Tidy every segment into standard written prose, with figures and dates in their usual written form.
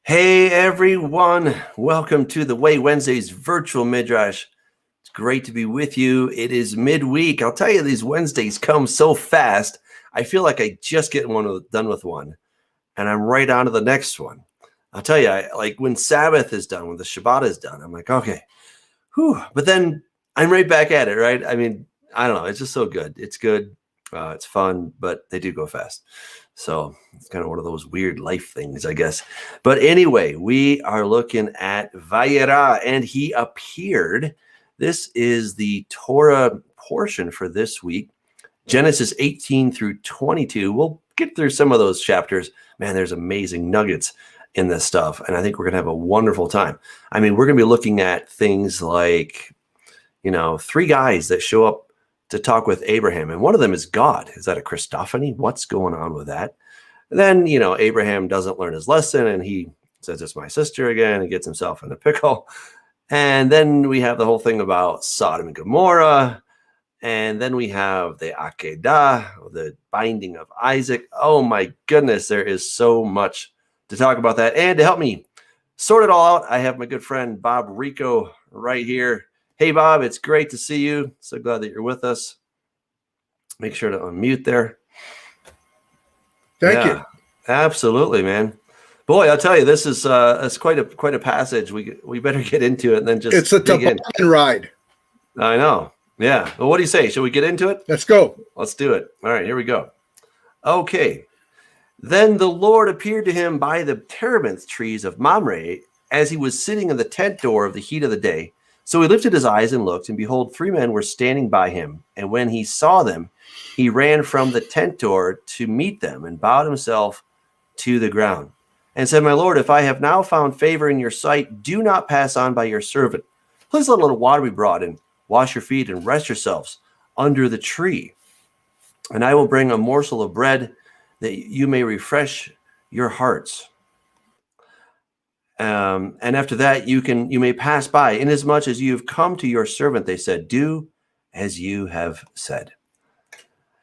Hey everyone, welcome to the Way Wednesdays virtual Midrash. It's great to be with you. It is midweek. I'll tell you, these Wednesdays come so fast. I feel like I just get done with one, and I'm right on to the next one. I'll tell you, like when Sabbath is done, when the Shabbat is done, I'm like, okay, whew. But then I'm right back at it, right? I mean, I don't know. It's just so good. It's good. It's fun, but they do go fast. So it's kind of one of those weird life things, I guess. But anyway, we are looking at VaYera, and he appeared. This is the Torah portion for this week, Genesis 18 through 22. We'll get through some of those chapters. Man, there's amazing nuggets in this stuff, and I think we're going to have a wonderful time. I mean, we're going to be looking at things like, three guys that show up to talk with Abraham, and one of them is God. Is that a Christophany? What's going on with that? And then, Abraham doesn't learn his lesson, and he says, it's my sister again, and gets himself in a pickle. And then we have the whole thing about Sodom and Gomorrah, and then we have the Akedah, the binding of Isaac. Oh my goodness, there is so much to talk about that. And to help me sort it all out, I have my good friend Bob Rico right here. Hey, Bob, it's great to see you. So glad that you're with us. Make sure to unmute there. Thank you. Absolutely, man. Boy, I'll tell you, this is it's quite a passage. We better get into it and then just it's a toboggan ride. I know. Yeah. Well, what do you say? Shall we get into it? Let's go. Let's do it. All right, here we go. Okay. Then the Lord appeared to him by the terebinth trees of Mamre as he was sitting in the tent door of the heat of the day. So he lifted his eyes and looked, and behold, 3 men were standing by him. And when he saw them, he ran from the tent door to meet them and bowed himself to the ground and said, my Lord, if I have now found favor in your sight, do not pass on by your servant. Please let a little water be brought and wash your feet and rest yourselves under the tree. And I will bring a morsel of bread that you may refresh your hearts. And after that, you may pass by, inasmuch as you have come to your servant. They said, do as you have said.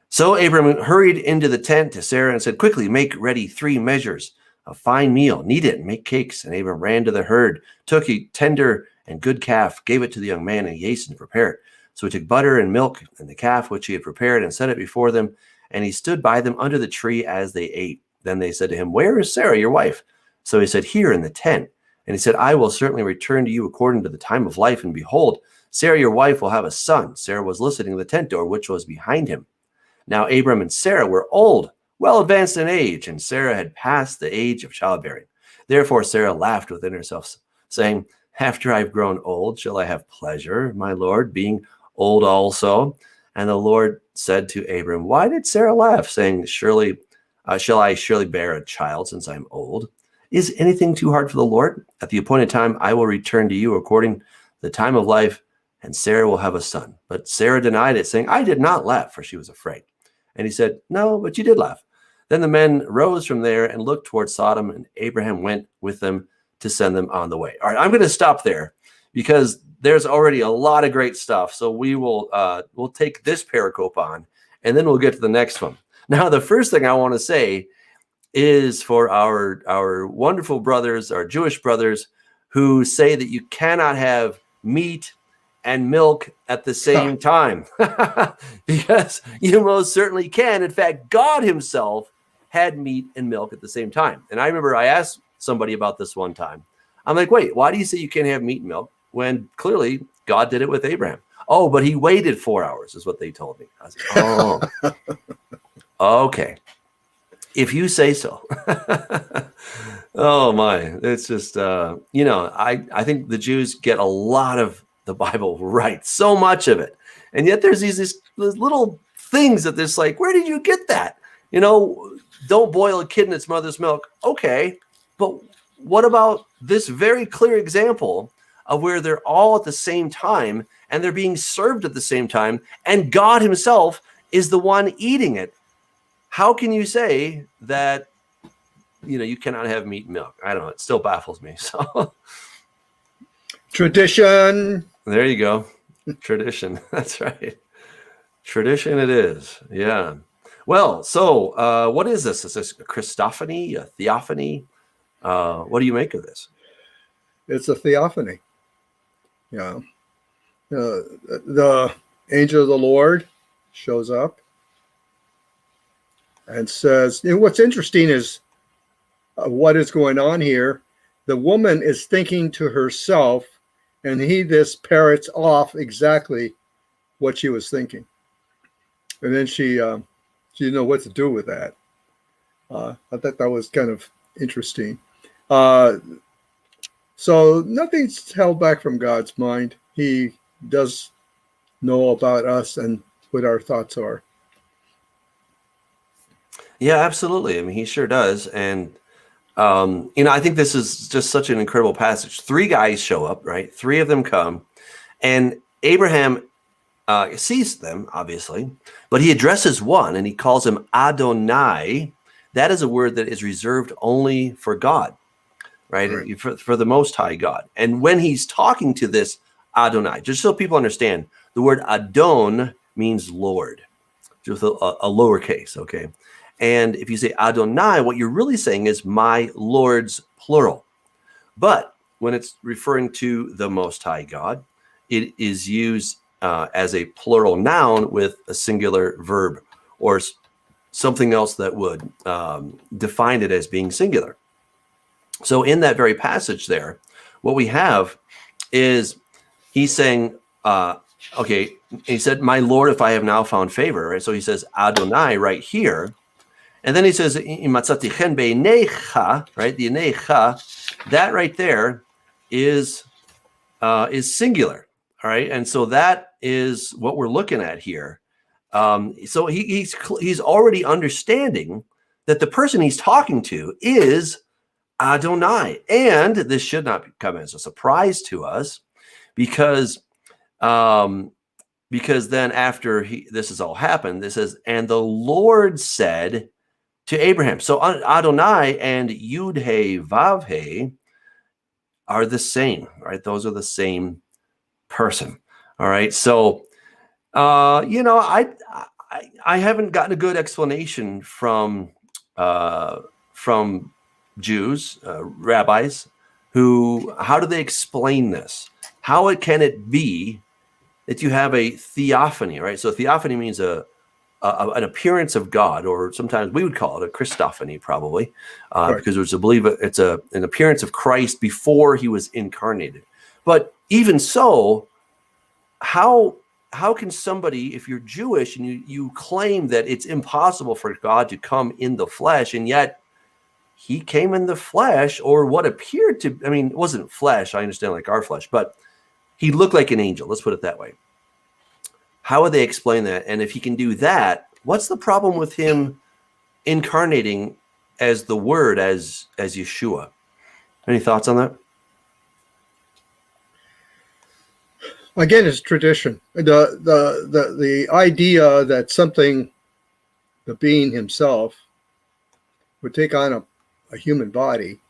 So Abram hurried into the tent to Sarah and said, quickly, make ready 3 measures of fine meal, knead it and make cakes. And Abram ran to the herd, took a tender and good calf, gave it to the young man, and he hastened to prepare it. So he took butter and milk and the calf which he had prepared and set it before them. And he stood by them under the tree as they ate. Then they said to him, where is Sarah, your wife? So he said, here in the tent. And he said, I will certainly return to you according to the time of life. And behold, Sarah, your wife, will have a son. Sarah was listening to the tent door, which was behind him. Now Abram and Sarah were old, well advanced in age, and Sarah had passed the age of childbearing. Therefore Sarah laughed within herself, saying, after I've grown old, shall I have pleasure, my Lord, being old also? And the Lord said to Abram, why did Sarah laugh, saying, shall I surely bear a child since I'm old? Is anything too hard for the Lord? At the appointed time, I will return to you according to the time of life, and Sarah will have a son. But Sarah denied it, saying, I did not laugh, for she was afraid. And he said, no, but you did laugh. Then the men rose from there and looked toward Sodom, and Abraham went with them to send them on the way. All right, I'm going to stop there because there's already a lot of great stuff. So we'll take this pericope on, and then we'll get to the next one. Now, the first thing I want to say is for our wonderful brothers, our Jewish brothers, who say that you cannot have meat and milk at the same time, because you most certainly can. In fact, God himself had meat and milk at the same time. And I remember I asked somebody about this one time. I'm like, wait, why do you say you can't have meat and milk when clearly God did it with Abraham? Oh, but he waited 4 hours is what they told me. I was like, oh, okay. If you say so. Oh my, it's just, I think the Jews get a lot of the Bible right, so much of it. And yet there's these little things that there's like, where did you get that? Don't boil a kid in its mother's milk. Okay, but what about this very clear example of where they're all at the same time and they're being served at the same time, and God himself is the one eating it? How can you say that, you cannot have meat and milk? I don't know. It still baffles me. So tradition. There you go. Tradition. That's right. Tradition it is. Yeah. Well, so what is this? Is this a Christophany, a theophany? What do you make of this? It's a theophany. Yeah. The angel of the Lord shows up and says, what's interesting is what is going on here. The woman is thinking to herself, and he just parrots off exactly what she was thinking. And then she didn't know what to do with that. I thought that was kind of interesting. So nothing's held back from God's mind. He does know about us and what our thoughts are. Yeah, absolutely. I mean, he sure does. And, I think this is just such an incredible passage. 3 guys show up, right? 3 of them come. And Abraham sees them, obviously. But he addresses one, and he calls him Adonai. That is a word that is reserved only for God, right? For the Most High God. And when he's talking to this Adonai, just so people understand, the word Adon means Lord, just a lowercase, okay? And if you say Adonai, what you're really saying is my Lord's plural. But when it's referring to the Most High God, it is used as a plural noun with a singular verb or something else that would define it as being singular. So in that very passage there, what we have is he's saying, okay, he said, my Lord, if I have now found favor, right? So he says Adonai right here. And then he says, right? The necha, that right there is singular. All right. And so that is what we're looking at here. So he's already understanding that the person he's talking to is Adonai. And this should not come as a surprise to us because then after this has all happened, this says, and the Lord said to Abraham. So Adonai and Yud-He, Vav-He are the same, right? Those are the same person. All right. So, I haven't gotten a good explanation from Jews, rabbis, how do they explain this? How can it be that you have a theophany, right? So theophany means an appearance of God, or sometimes we would call it a Christophany, probably, because it's an appearance of Christ before he was incarnated. But even so, how can somebody, if you're Jewish and you claim that it's impossible for God to come in the flesh, and yet he came in the flesh, or what appeared to, it wasn't flesh, I understand, like our flesh, but he looked like an angel, let's put it that way. How would they explain that? And if he can do that, what's the problem with him incarnating as the Word, as Yeshua? Any thoughts on that? Again, it's tradition. The idea that something, the being himself, would take on a human body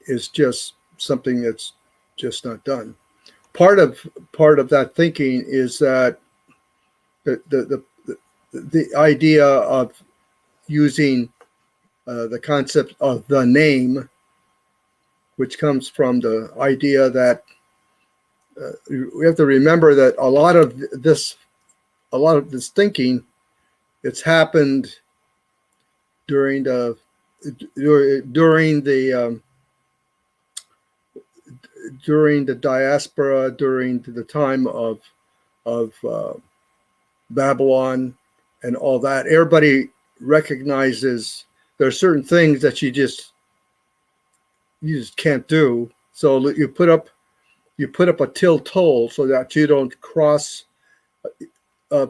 is just something that's just not done. Part of that thinking is that the idea of using the concept of the name, which comes from the idea that we have to remember that a lot of this thinking, it's happened during the diaspora, during the time of Babylon and all that. Everybody recognizes there are certain things that you just can't do. So you put up a till-toll so that you don't cross.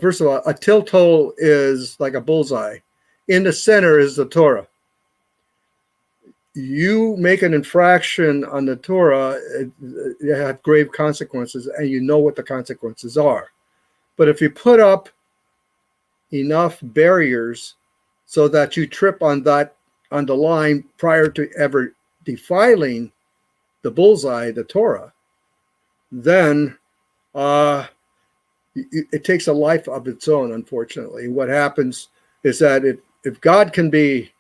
First of all, a till-toll is like a bullseye. In the center is the Torah. You make an infraction on the Torah, you have grave consequences, and you know what the consequences are. But if you put up enough barriers so that you trip on the line prior to ever defiling the bullseye, the Torah, then it takes a life of its own, unfortunately. What happens is that if God can be,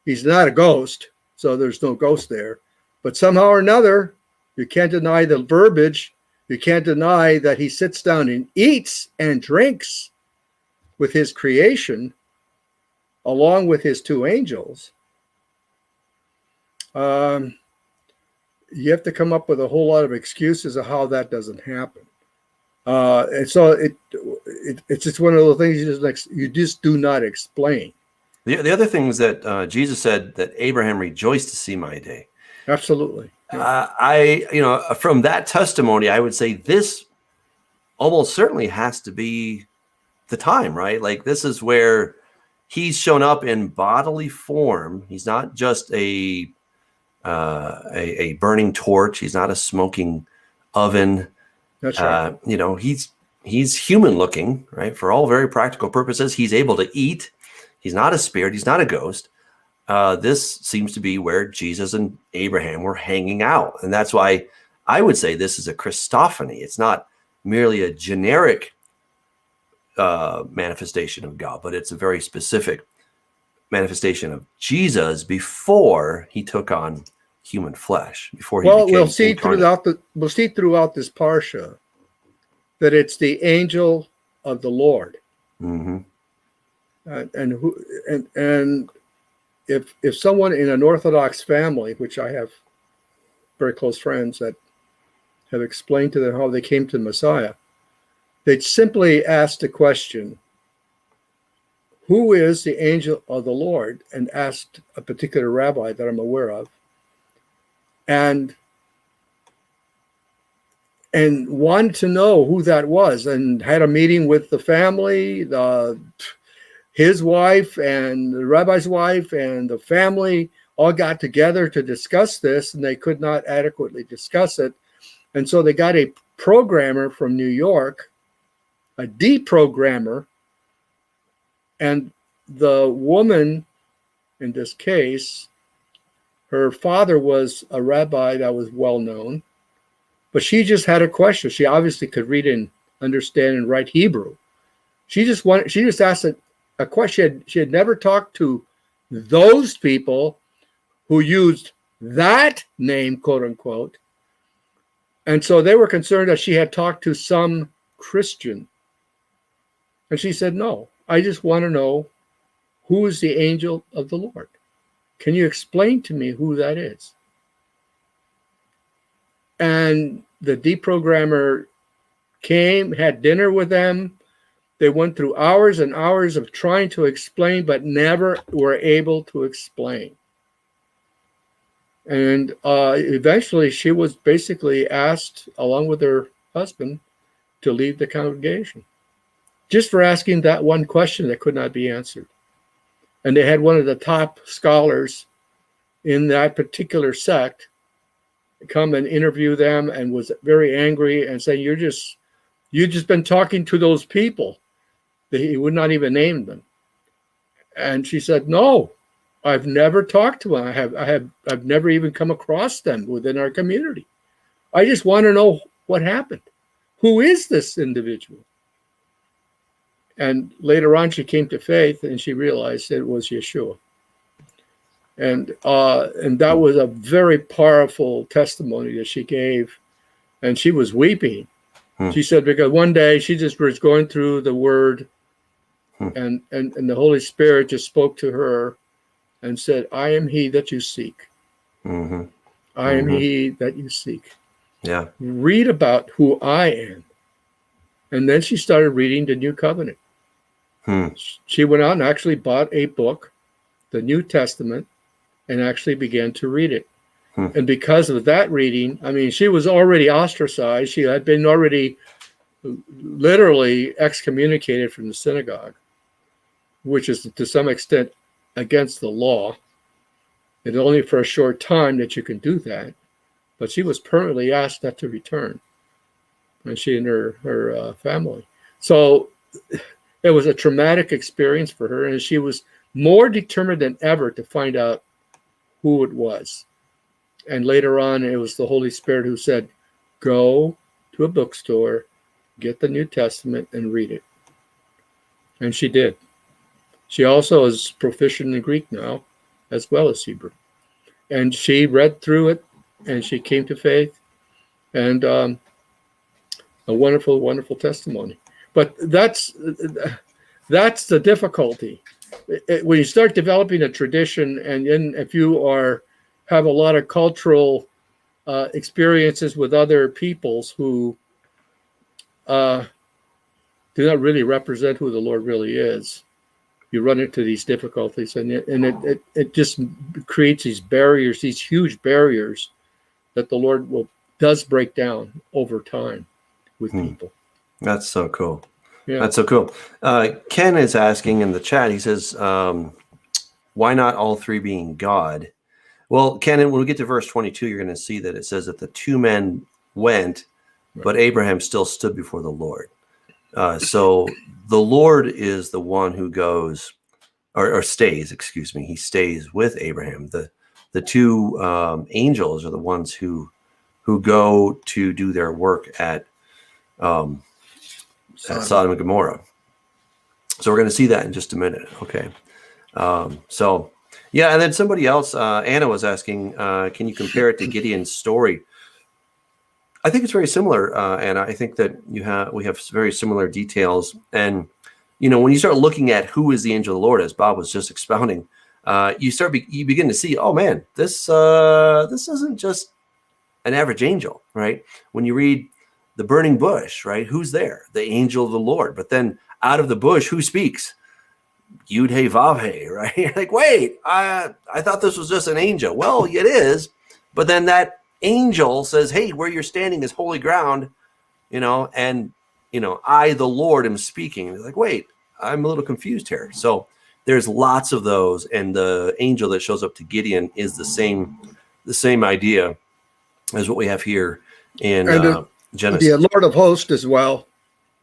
he's not a ghost, so there's no ghost there. But somehow or another, you can't deny the verbiage. You can't deny that he sits down and eats and drinks with his creation, along with his two angels. You have to come up with a whole lot of excuses of how that doesn't happen. And so it's just one of those things you just do not explain. The other thing is that Jesus said that Abraham rejoiced to see my day. Absolutely. From that testimony, I would say this almost certainly has to be the time, right? Like, this is where he's shown up in bodily form. He's not just a burning torch. He's not a smoking oven. That's right. He's human looking, right? For all very practical purposes, he's able to eat. He's not a spirit. He's not a ghost. This seems to be where Jesus and Abraham were hanging out. And that's why I would say this is a Christophany. It's not merely a generic manifestation of God, but it's a very specific manifestation of Jesus before he took on human flesh. Before he became we'll see incarnate. throughout this parsha that it's the angel of the Lord. Mm-hmm. And if someone in an Orthodox family, which I have very close friends that have explained to them how they came to the Messiah, they'd simply ask the question, who is the angel of the Lord? And asked a particular rabbi that I'm aware of, and wanted to know who that was, and had a meeting with the family, his wife and the rabbi's wife and the family all got together to discuss this, and they could not adequately discuss it. And so they got a programmer from New York, a deprogrammer, and the woman, in this case, her father was a rabbi that was well known, but she just had a question. She obviously could read and understand and write Hebrew. She just asked a question. She had never talked to those people who used that name, quote unquote. And so they were concerned that she had talked to some Christian. And she said, no, I just want to know, who is the angel of the Lord? Can you explain to me who that is? And the deprogrammer came, had dinner with them. They went through hours and hours of trying to explain, but never were able to explain. And eventually she was basically asked, along with her husband, to leave the congregation, just for asking that one question that could not be answered. And they had one of the top scholars in that particular sect come and interview them, and was very angry and saying, you've just been talking to those people. He would not even name them. And she said, no, I've never talked to them. I've never even come across them within our community. I just want to know what happened. Who is this individual? And later on, she came to faith, and she realized it was Yeshua. And that was a very powerful testimony that she gave. And she was weeping. She said, because one day she just was going through the word, and the Holy Spirit just spoke to her and said, I am he that you seek. Mm-hmm. I am he that you seek. Yeah. Read about who I am. And then she started reading the New Covenant. She went out and actually bought a book, the New Testament, and actually began to read it. And because of that reading, I mean, she was already ostracized. She had been already literally excommunicated from the synagogue, which is to some extent against the law. It's only for a short time that you can do that. But she was permanently asked not to return, and she and her family. So it was a traumatic experience for her, and she was more determined than ever to find out who it was. And later on, it was the Holy Spirit who said, go to a bookstore, get the New Testament, and read it. And she did. She also is proficient in Greek now, as well as Hebrew. And she read through it, and she came to faith, and a wonderful, wonderful testimony. But that's the difficulty. When you start developing a tradition, and then if you have a lot of cultural experiences with other peoples who do not really represent who the Lord really is, you run into these difficulties, and it just creates these barriers, these huge barriers that the Lord does break down over time with people. That's so cool. Yeah. That's so cool. Ken is asking in the chat, he says, why not all three being God? Well, Ken, when we get to verse 22, you're going to see that it says that the two men went, but Abraham still stood before the Lord. So the Lord is the one who goes or stays, excuse me. He stays with Abraham. The two angels are the ones who go to do their work at Sodom and Gomorrah. So we're going to see that in just a minute. Okay. So yeah. And then somebody else, Anna was asking, can you compare it to Gideon's story? I think it's very similar, Anna. I think that we have very similar details. And, when you start looking at who is the angel of the Lord, as Bob was just expounding, you begin to see, oh man, this isn't just an average angel, right? When you read the burning bush, right? Who's there? The angel of the Lord. But then out of the bush, who speaks? Yud He Vav He, right? You're like, wait, I thought this was just an angel. Well, it is. But then that angel says, hey, where you're standing is holy ground, and I, the Lord, am speaking. And like, wait, I'm a little confused here. So there's lots of those, and the angel that shows up to Gideon is the same idea as what we have here in Genesis. The Lord of hosts as well,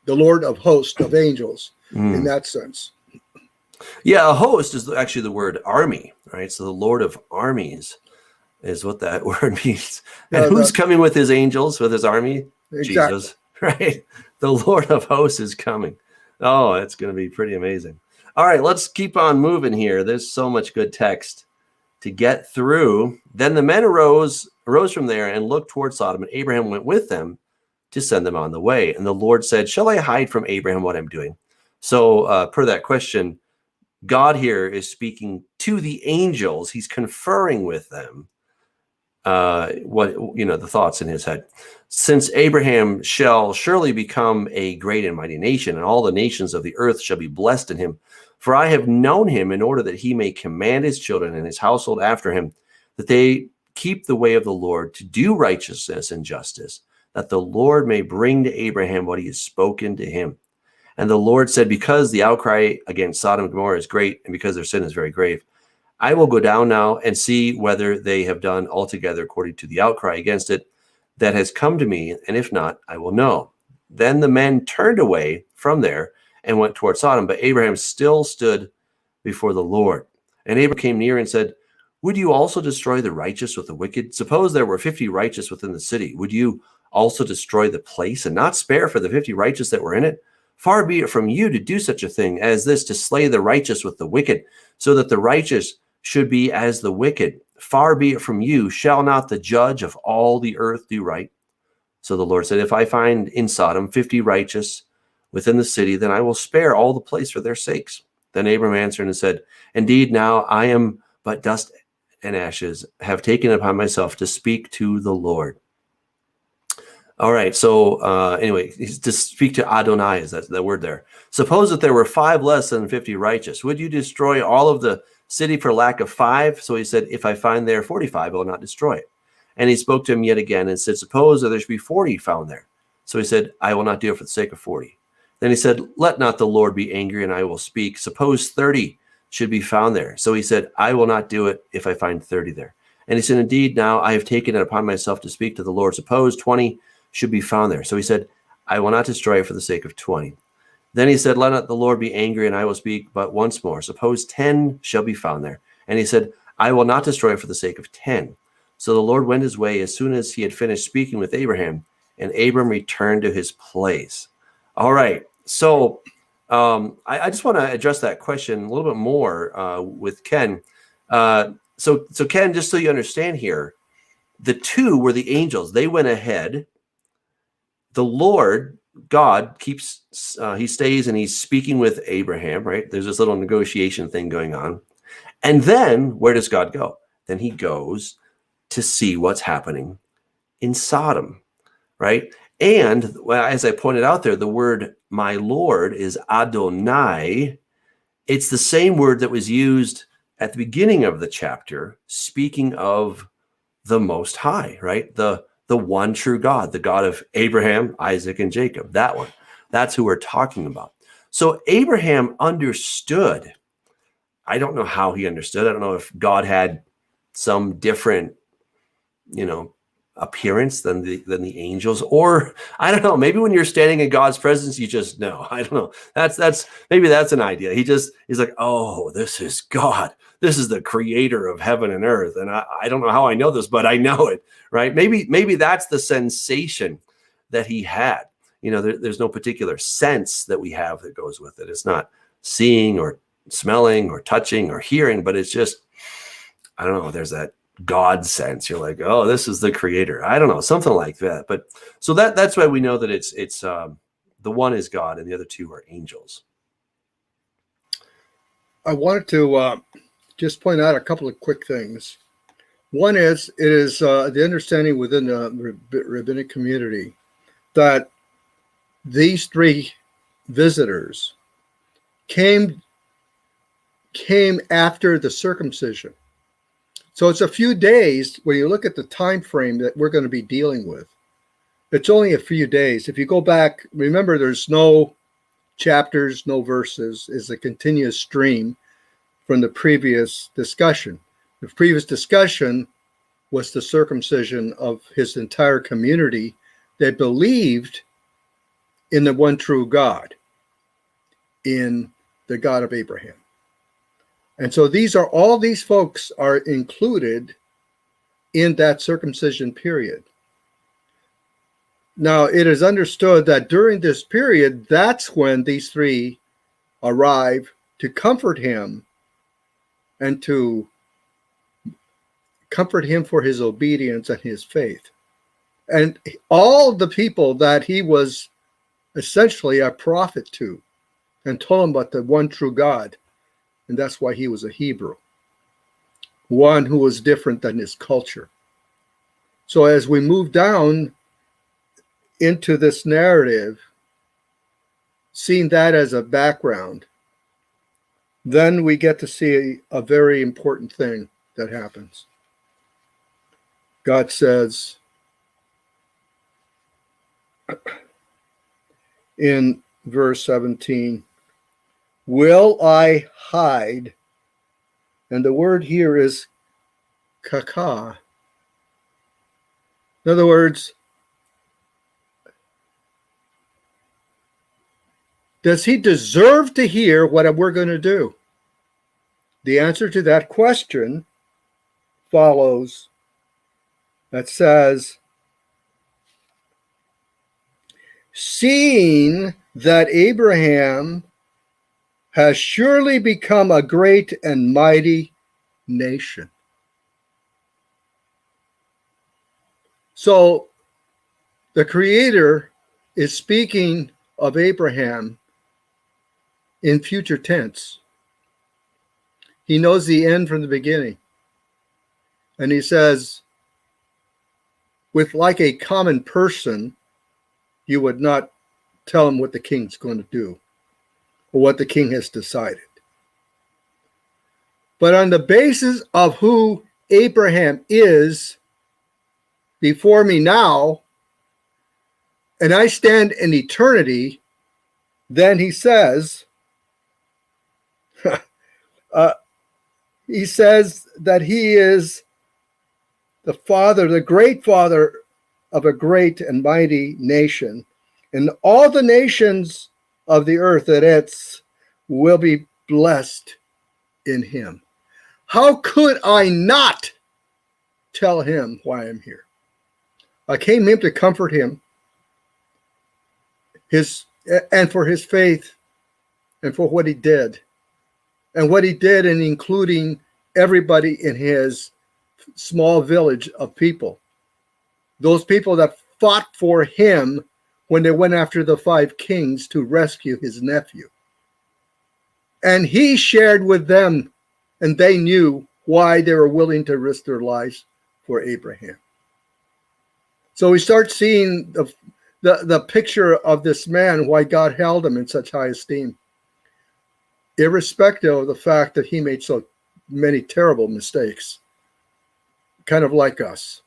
the Lord of hosts of angels in that sense. Yeah, a host is actually the word army, right? So the Lord of armies is what that word means. And who's coming with his angels, with his army? Exactly. Jesus, right? The Lord of hosts is coming. Oh, it's going to be pretty amazing. All right, let's keep on moving here. There's so much good text to get through. Then the men arose from there and looked toward Sodom, and Abraham went with them to send them on the way. And the Lord said, shall I hide from Abraham what I'm doing? So per that question, God here is speaking to the angels. He's conferring with them the thoughts in his head. Since Abraham shall surely become a great and mighty nation, and all the nations of the earth shall be blessed in him. For I have known him in order that he may command his children and his household after him, that they keep the way of the Lord to do righteousness and justice, that the Lord may bring to Abraham what he has spoken to him. And the Lord said, because the outcry against Sodom and Gomorrah is great, and because their sin is very grave, I will go down now and see whether they have done altogether according to the outcry against it that has come to me, and if not, I will know. Then the men turned away from there and went toward Sodom, but Abraham still stood before the Lord. And Abraham came near and said, would you also destroy the righteous with the wicked? Suppose there were 50 righteous within the city. Would you also destroy the place and not spare for the 50 righteous that were in it? Far be it from you to do such a thing as this, to slay the righteous with the wicked, so that the righteous should be as the wicked. Far be it from you. Shall not the judge of all the earth do right? So the Lord said, if I find in Sodom 50 righteous within the city, then I will spare all the place for their sakes. Then Abram answered and said, indeed, now I am but dust and ashes, have taken upon myself to speak to the Lord. All right. So anyway, to speak to Adonai is that word there. Suppose that there were 5 less than 50 righteous. Would you destroy all of the city for lack of 5? So he said, if I find there 45, I will not destroy it. And he spoke to him yet again and said, suppose that there should be 40 found there. So he said, I will not do it for the sake of 40. Then he said, let not the Lord be angry, and I will speak. Suppose 30 should be found there. So he said, I will not do it if I find 30 there. And he said, indeed, now I have taken it upon myself to speak to the Lord. Suppose 20 should be found there. So he said, I will not destroy it for the sake of 20. Then he said, let not the Lord be angry, and I will speak but once more. Suppose 10 shall be found there. And he said, I will not destroy it for the sake of 10. So the Lord went his way as soon as he had finished speaking with Abraham, and Abram returned to his place. All right. So I just want to address that question a little bit more with Ken. so Ken, just so you understand here, the two were the angels. They went ahead. The Lord God keeps, he stays and he's speaking with Abraham, right? There's this little negotiation thing going on. And then where does God go? Then he goes to see what's happening in Sodom, right? And as I pointed out there, the word my Lord is Adonai. It's the same word that was used at the beginning of the chapter, speaking of the Most High, right? The one true God, the God of Abraham, Isaac, and Jacob. That one. That's who we're talking about. So Abraham understood. I don't know how he understood. I don't know if God had some different, appearance than the angels, or I don't know. Maybe when you're standing in God's presence, you just know. I don't know. Maybe that's an idea. He's like, oh, this is God. This is the creator of heaven and earth. And I don't know how I know this, but I know it, right? Maybe that's the sensation that he had. There's no particular sense that we have that goes with it. It's not seeing or smelling or touching or hearing, but it's just, I don't know, there's that God sense. You're like, oh, this is the creator. I don't know, something like that. But so that's why we know that it's the one is God and the other two are angels. I wanted to just point out a couple of quick things. One is, it is the understanding within the rabbinic community that these three visitors came after the circumcision. So it's a few days when you look at the time frame that we're going to be dealing with. It's only a few days. If you go back, remember there's no chapters, no verses. It's a continuous stream from the previous discussion. The previous discussion was the circumcision of his entire community that believed in the one true God, in the God of Abraham. And so all these folks are included in that circumcision period. Now, it is understood that during this period, that's when these three arrive to comfort him and to comfort him for his obedience and his faith. And all the people that he was essentially a prophet to and told them about the one true God. And that's why he was a Hebrew, one who was different than his culture. So as we move down into this narrative, seeing that as a background, then we get to see a very important thing that happens. God says in verse 17, will I hide? And the word here is kaka. In other words, does he deserve to hear what we're going to do? The answer to that question follows. That says, seeing that Abraham has surely become a great and mighty nation. So the Creator is speaking of Abraham in future tense. He knows the end from the beginning. And he says, with like a common person, you would not tell him what the king's going to do or what the king has decided. But on the basis of who Abraham is before me now, and I stand in eternity, then he says, he says that he is the father, the great father of a great and mighty nation. And all the nations of the earth that it's will be blessed in him. How could I not tell him why I'm here? I came here to comfort him, and for his faith, and for what he did. And what he did in including everybody in his small village of people. Those people that fought for him when they went after the 5 kings to rescue his nephew. And he shared with them, and they knew why they were willing to risk their lives for Abraham. So we start seeing the picture of this man, why God held him in such high esteem, irrespective of the fact that he made so many terrible mistakes, kind of like us.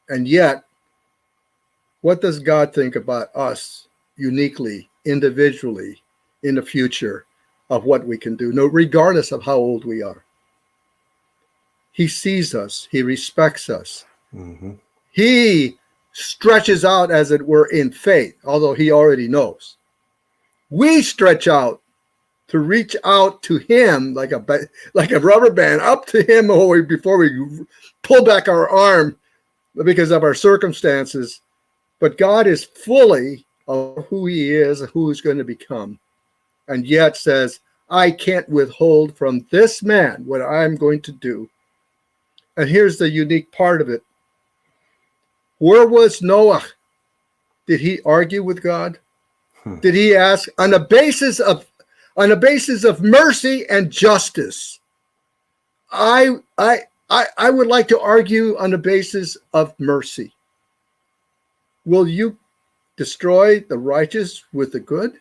And yet, what does God think about us uniquely, individually, in the future of what we can do, no, regardless of how old we are? He sees us. He respects us. Mm-hmm. He stretches out, as it were, in faith, although he already knows. We stretch out to reach out to him like a rubber band up to him before we pull back our arm because of our circumstances. But God is fully of who he is, who he's going to become, and yet says, I can't withhold from this man what I'm going to do. And here's the unique part of it. Where was Noah? Did he argue with God? Did he ask on the basis of mercy and justice? I would like to argue on the basis of mercy. Will you destroy the righteous with the good?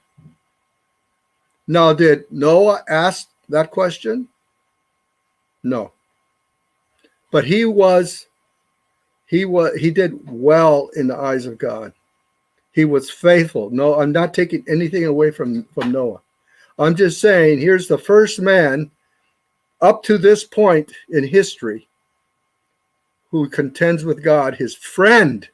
Now, did Noah ask that question? No. But he did well in the eyes of God. He was faithful. No, I'm not taking anything away from Noah. I'm just saying, here's the first man up to this point in history who contends with God, his friend,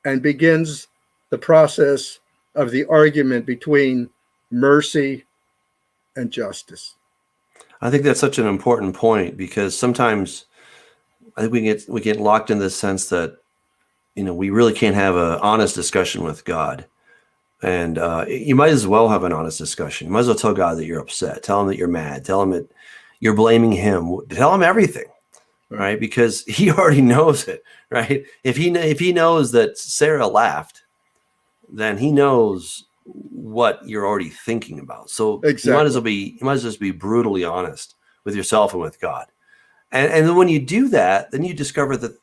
and begins the process of the argument between mercy and justice. I think that's such an important point, because sometimes I think we get locked in this sense that, we really can't have an honest discussion with God. And you might as well have an honest discussion. You might as well tell God that you're upset. Tell him that you're mad. Tell him that you're blaming him. Tell him everything, right? Because he already knows it, right? If he knows that Sarah laughed, then he knows what you're already thinking about. So exactly. you might as well just be brutally honest with yourself and with God. And then when you do that, then you discover that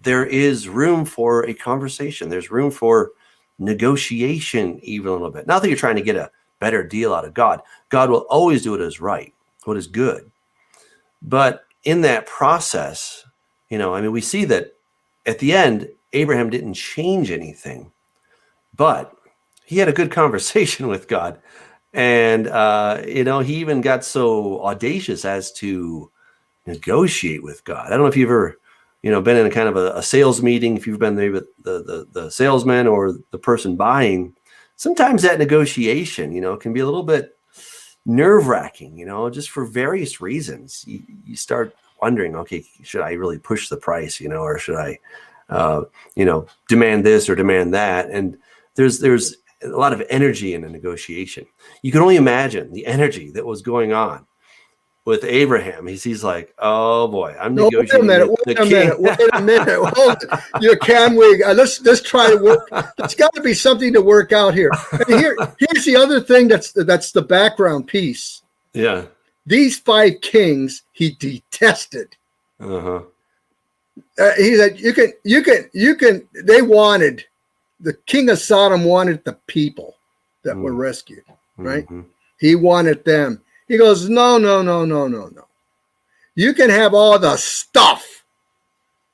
there is room for a conversation. There's room for negotiation, even a little bit. Not that you're trying to get a better deal out of God. God will always do what is right, what is good. But in that process, we see that at the end, Abraham didn't change anything, but he had a good conversation with God. And, he even got so audacious as to negotiate with God. I don't know if you've ever, been in a kind of a sales meeting, if you've been maybe the salesman or the person buying. Sometimes that negotiation, can be a little bit nerve-wracking, just for various reasons. You start wondering, okay, should I really push the price, or should I, demand this or demand that? And there's a lot of energy in a negotiation. You can only imagine the energy that was going on with Abraham. He's like, oh boy, I'm negotiating. Wait a minute. Hold it. Let's try to work. There's got to be something to work out here. And here's the other thing that's the background piece. Yeah. These 5 kings he detested. Uh-huh. He said, they wanted, the king of Sodom wanted the people that were rescued, right? Mm-hmm. He wanted them. He goes, no. You can have all the stuff,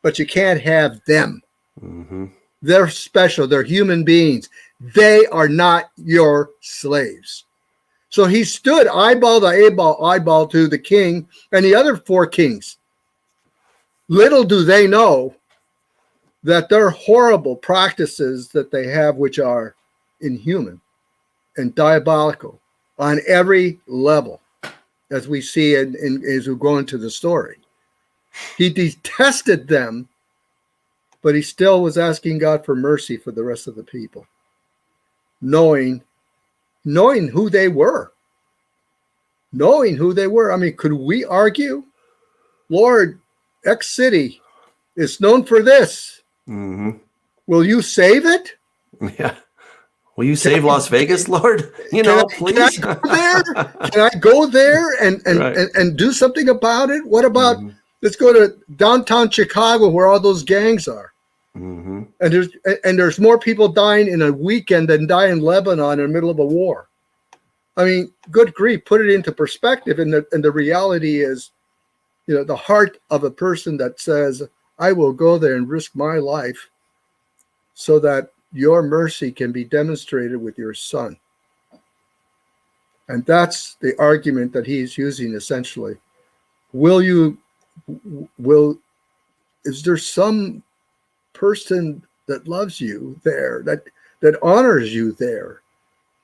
but you can't have them. Mm-hmm. They're special. They're human beings. They are not your slaves. So he stood eyeball to eyeball to the king and the other 4 kings. Little do they know that their horrible practices that they have, which are inhuman and diabolical on every level, as we see as we go into the story. He detested them, but he still was asking God for mercy for the rest of the people, knowing who they were. knowing who they were. I mean, could we argue, Lord, X city is known for this. Mm-hmm. Will you save it? Yeah. Will you save Las Vegas, Lord? Please. Can I go there and Right. and do something about it? What about Mhm. let's go to downtown Chicago where all those gangs are. Mhm. And there's more people dying in a weekend than die in Lebanon in the middle of a war. I mean, good grief, put it into perspective. And the reality is, the heart of a person that says, I will go there and risk my life so that your mercy can be demonstrated with your son. And that's the argument that he's using essentially. Is there some person that loves you there, that honors you there?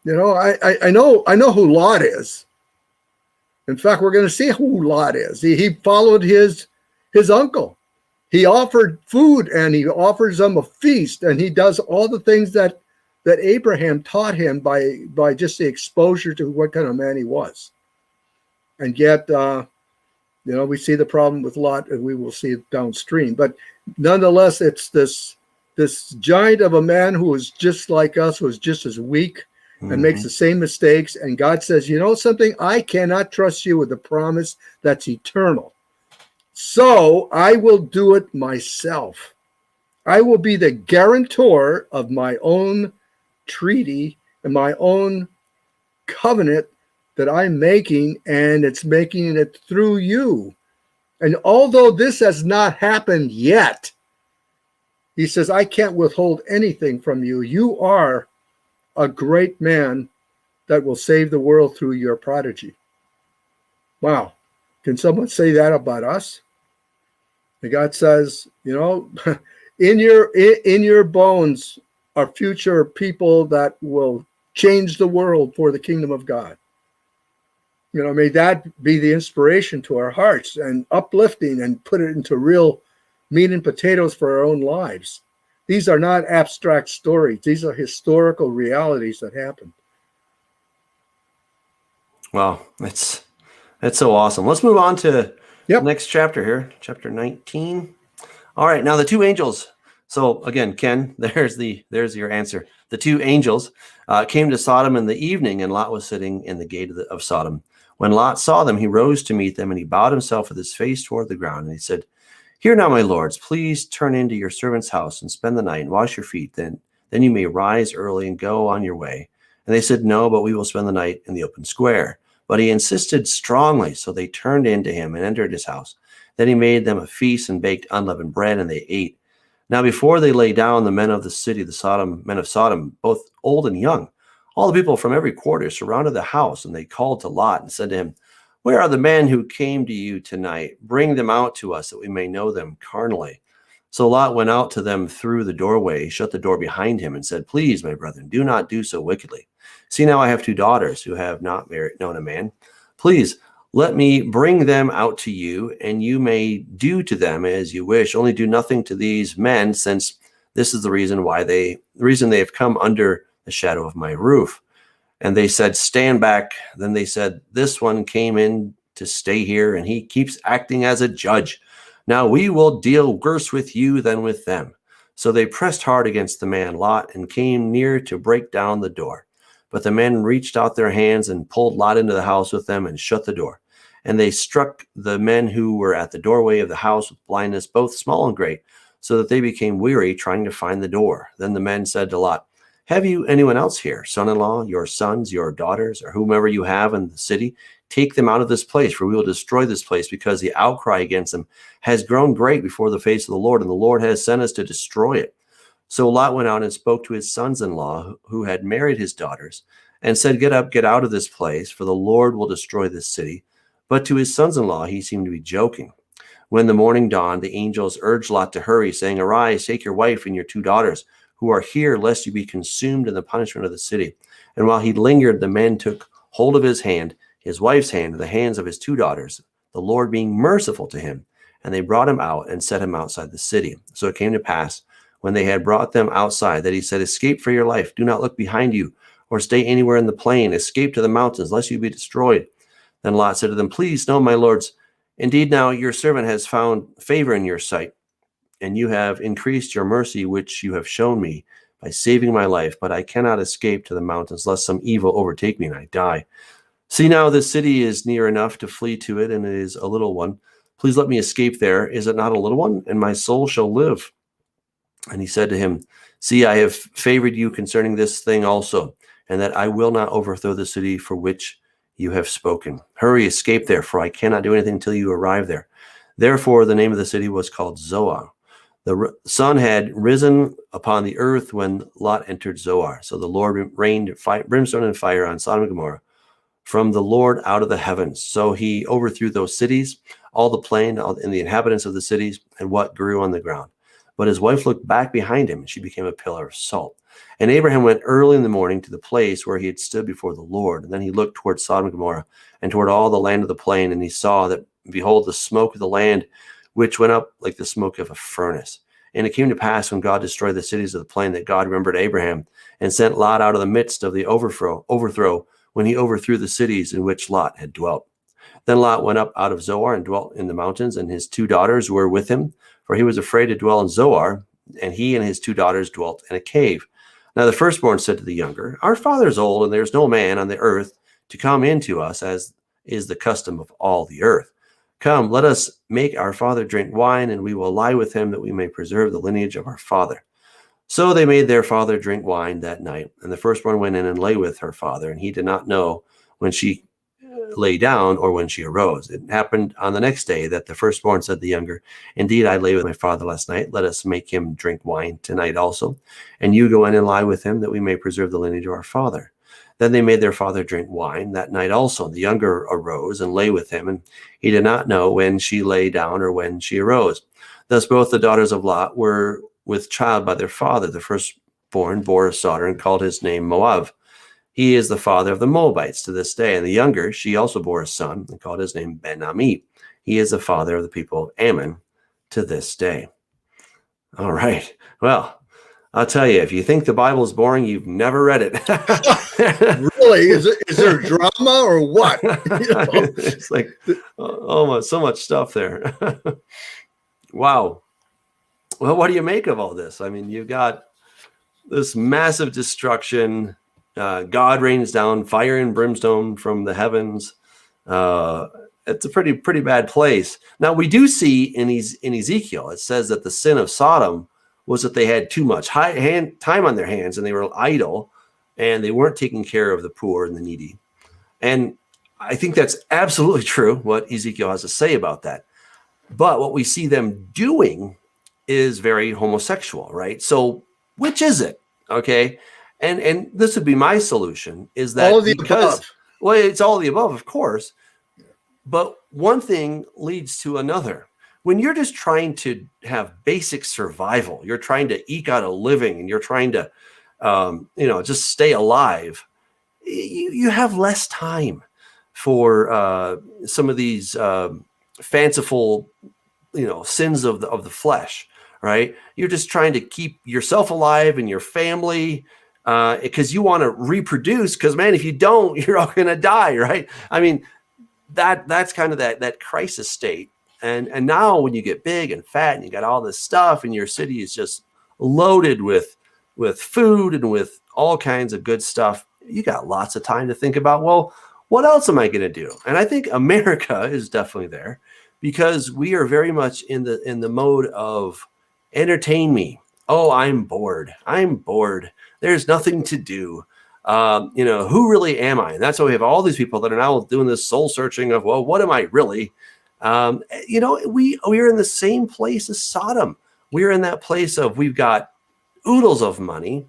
I know who Lot is. In fact, we're going to see who Lot is. He followed his uncle. He offered food and he offers them a feast, and he does all the things that Abraham taught him by just the exposure to what kind of man he was. And yet, we see the problem with Lot, and we will see it downstream. But nonetheless, it's this giant of a man who is just like us, who is just as weak and makes the same mistakes. And God says, you know something? I cannot trust you with a promise that's eternal. So I will do it myself. I will be the guarantor of my own treaty and my own covenant that I'm making, and it's making it through you. And although this has not happened yet, he says, I can't withhold anything from you. You are a great man that will save the world through your prodigy. Wow. Can someone say that about us? And God says, in your bones are future people that will change the world for the kingdom of God. May that be the inspiration to our hearts and uplifting, and put it into real meat and potatoes for our own lives. These are not abstract stories. These are historical realities that happened. Wow, that's so awesome. Let's move on to Yep. the next chapter here, chapter 19. All right, now the two angels. So again, Ken, there's your answer. The two angels came to Sodom in the evening, and Lot was sitting in the gate of Sodom. When Lot saw them, he rose to meet them, and he bowed himself with his face toward the ground, and he said, Hear now, my lords, please turn into your servant's house and spend the night and wash your feet. Then you may rise early and go on your way. And they said, No, but we will spend the night in the open square. But he insisted strongly, so they turned in to him and entered his house. Then he made them a feast and baked unleavened bread, and they ate. Now before they lay down, the men of the city, men of Sodom, both old and young, all the people from every quarter surrounded the house, and they called to Lot and said to him, Where are the men who came to you tonight? Bring them out to us, that we may know them carnally. So Lot went out to them through the doorway, shut the door behind him, and said, Please, my brethren, do not do so wickedly. See, now I have 2 daughters who have not known a man. Please, let me bring them out to you, and you may do to them as you wish. Only do nothing to these men, since this is the reason they have come under the shadow of my roof. And they said, Stand back. Then they said, This one came in to stay here, and he keeps acting as a judge. Now we will deal worse with you than with them. So they pressed hard against the man Lot and came near to break down the door. But the men reached out their hands and pulled Lot into the house with them and shut the door. And they struck the men who were at the doorway of the house with blindness, both small and great, so that they became weary trying to find the door. Then the men said to Lot, Have you anyone else here, son-in-law, your sons, your daughters, or whomever you have in the city? Take them out of this place, for we will destroy this place, because the outcry against them has grown great before the face of the Lord, and the Lord has sent us to destroy it. So Lot went out and spoke to his sons-in-law, who had married his daughters, and said, Get up, get out of this place, for the Lord will destroy this city. But to his sons-in-law he seemed to be joking. When the morning dawned, the angels urged Lot to hurry, saying, Arise, take your wife and your 2 daughters, who are here, lest you be consumed in the punishment of the city. And while he lingered, the men took hold of his hand, his wife's hand, and the hands of his 2 daughters, the Lord being merciful to him. And they brought him out and set him outside the city. So it came to pass, when they had brought them outside, that he said, Escape for your life. Do not look behind you, or stay anywhere in the plain. Escape to the mountains, lest you be destroyed. Then Lot said to them, please, no, my lords, indeed now your servant has found favor in your sight, and you have increased your mercy, which you have shown me by saving my life. But I cannot escape to the mountains, lest some evil overtake me and I die. See now, this city is near enough to flee to it, and it is a little one. Please let me escape there. Is it not a little one? And my soul shall live. And he said to him, see, I have favored you concerning this thing also, and that I will not overthrow the city for which you have spoken. Hurry, escape there, for I cannot do anything until you arrive there. Therefore, the name of the city was called Zoar. The sun had risen upon the earth when Lot entered Zoar. So the Lord rained brimstone and fire on Sodom and Gomorrah from the Lord out of the heavens. So he overthrew those cities, all the plain, and the inhabitants of the cities, and what grew on the ground. But his wife looked back behind him, and she became a pillar of salt. And Abraham went early in the morning to the place where he had stood before the Lord. And then he looked toward Sodom and Gomorrah, and toward all the land of the plain, and he saw that, behold, the smoke of the land, which went up like the smoke of a furnace. And it came to pass, when God destroyed the cities of the plain, that God remembered Abraham, and sent Lot out of the midst of the overthrow, when he overthrew the cities in which Lot had dwelt. Then Lot went up out of Zoar and dwelt in the mountains, and his 2 daughters were with him, for he was afraid to dwell in Zoar, and he and his 2 daughters dwelt in a cave. Now the firstborn said to the younger, our father is old, and there is no man on the earth to come in to us, as is the custom of all the earth. Come, let us make our father drink wine, and we will lie with him, that we may preserve the lineage of our father. So they made their father drink wine that night, and the firstborn went in and lay with her father, and he did not know when she lay down or when she arose. It happened on the next day that the firstborn said to the younger, indeed, I lay with my father last night. Let us make him drink wine tonight also, and you go in and lie with him, that we may preserve the lineage of our father. Then they made their father drink wine that night also. The younger arose and lay with him, and he did not know when she lay down or when she arose. Thus both the daughters of Lot were with child by their father. The firstborn bore a daughter and called his name Moab. He is the father of the Moabites to this day. And the younger, she also bore a son and called his name Ben-Ami. He is the father of the people of Ammon to this day. All right. Well, I'll tell you, if you think the Bible is boring, you've never read it. Really? Is there drama or what? It's like almost so much stuff there. Wow. Well, what do you make of all this? I mean, you've got this massive destruction. God rains down fire and brimstone from the heavens. It's a pretty bad place. Now, we do see in Ezekiel, it says that the sin of Sodom was that they had too much time on their hands, and they were idle, and they weren't taking care of the poor and the needy. And I think that's absolutely true, what Ezekiel has to say about that. But what we see them doing is very homosexual, right? So which is it? Okay. And this would be my solution, is that all of the above. Well, it's all of the above, of course. But one thing leads to another. When you're just trying to have basic survival, you're trying to eke out a living, and you're trying to, just stay alive, you have less time for some of these fanciful, sins of the flesh, right? You're just trying to keep yourself alive and your family, because you want to reproduce. Because man, if you don't, you're all going to die, right? I mean, that's kind of that crisis state. And now when you get big and fat and you got all this stuff, and your city is just loaded with food and with all kinds of good stuff, you got lots of time to think about, well, what else am I going to do? And I think America is definitely there, because we are very much in the mode of entertain me. Oh, I'm bored. There's nothing to do. Who really am I? And that's why we have all these people that are now doing this soul searching of, well, what am I really? We are in the same place as Sodom. We're in that place of, we've got oodles of money,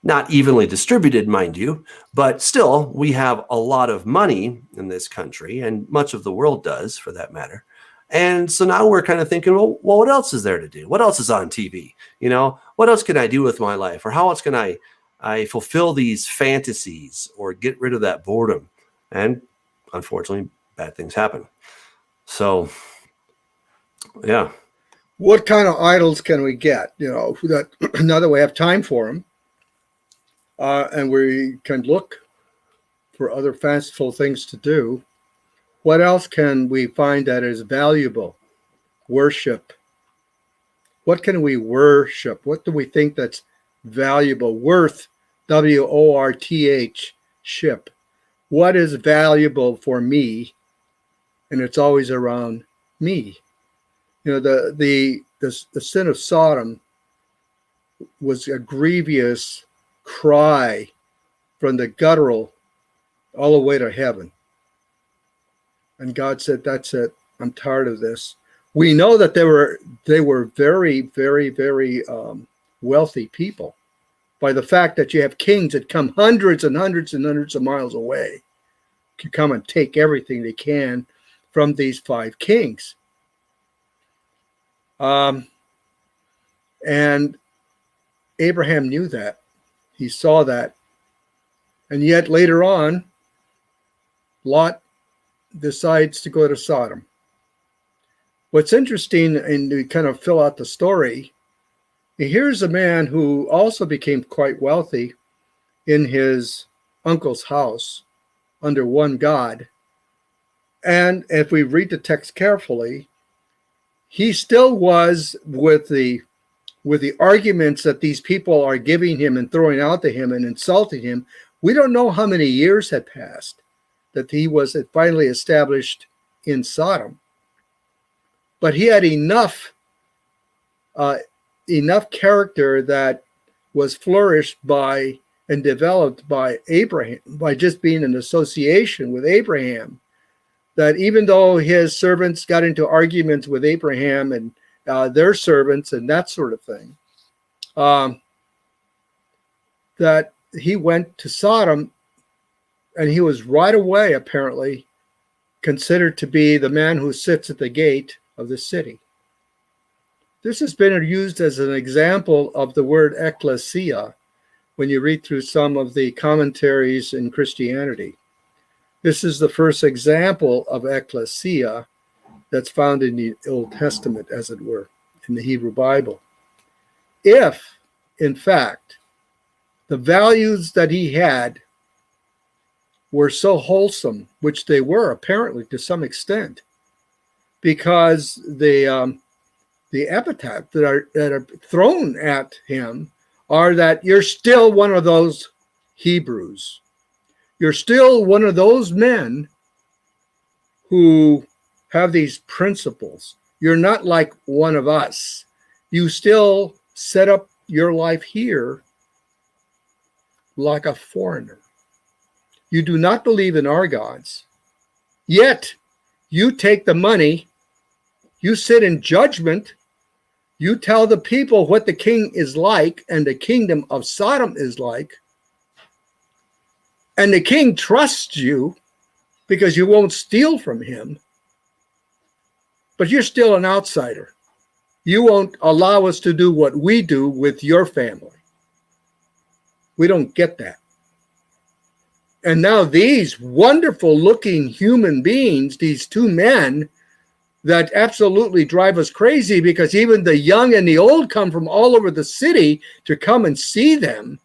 not evenly distributed, mind you, but still we have a lot of money in this country, and much of the world does, for that matter. And so now we're kind of thinking, well, what else is there to do? What else is on TV? What else can I do with my life? Or how else can I fulfill these fantasies or get rid of that boredom? And unfortunately, bad things happen. So, yeah. What kind of idols can we get? That now that we have time for them, and we can look for other fanciful things to do. What else can we find that is valuable? Worship. What can we worship? What do we think that's valuable? Worth, W-O-R-T-H, ship. What is valuable for me? And it's always around me. You know, the sin of Sodom was a grievous cry from the guttural all the way to heaven. And God said, that's it. I'm tired of this. We know that they were very, very, very wealthy people by the fact that you have kings that come hundreds and hundreds and hundreds of miles away to come and take everything they can from these 5 kings. And Abraham knew that. He saw that. And yet later on, Lot decides to go to Sodom. What's interesting, and to kind of fill out the story, here's a man who also became quite wealthy in his uncle's house under one God. And if we read the text carefully, he still was with the arguments that these people are giving him and throwing out to him and insulting him. We don't know how many years had passed that he was finally established in Sodom. But he had enough character that was flourished by and developed by Abraham, by just being in association with Abraham, that even though his servants got into arguments with Abraham and their servants and that sort of thing, that he went to Sodom, and he was right away apparently considered to be the man who sits at the gate of the city. This has been used as an example of the word ecclesia when you read through some of the commentaries in Christianity. This is the first example of ecclesia that's found in the Old Testament, as it were, in the Hebrew Bible. If, in fact, the values that he had were so wholesome, which they were apparently to some extent, because the epithet that are thrown at him are that you're still one of those Hebrews. You're still one of those men who have these principles. You're not like one of us. You still set up your life here like a foreigner. You do not believe in our gods. Yet you take the money, you sit in judgment, you tell the people what the king is like and the kingdom of Sodom is like, and the king trusts you because you won't steal from him, but you're still an outsider. You won't allow us to do what we do with your family. We don't get that. And now these wonderful looking human beings, these 2 men that absolutely drive us crazy, because even the young and the old come from all over the city to come and see them,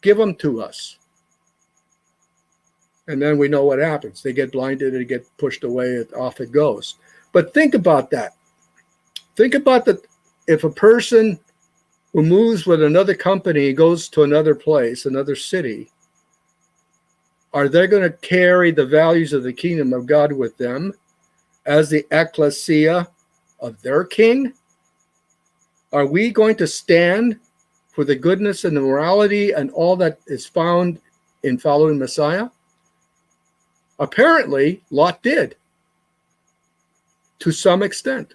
give them to us. And then we know what happens. They get blinded and get pushed away, off it goes. But think about that. Think about that. If a person who moves with another company goes to another place, another city, are they going to carry the values of the kingdom of God with them as the ecclesia of their king? Are we going to stand for the goodness and the morality and all that is found in following Messiah? Apparently, Lot did, to some extent.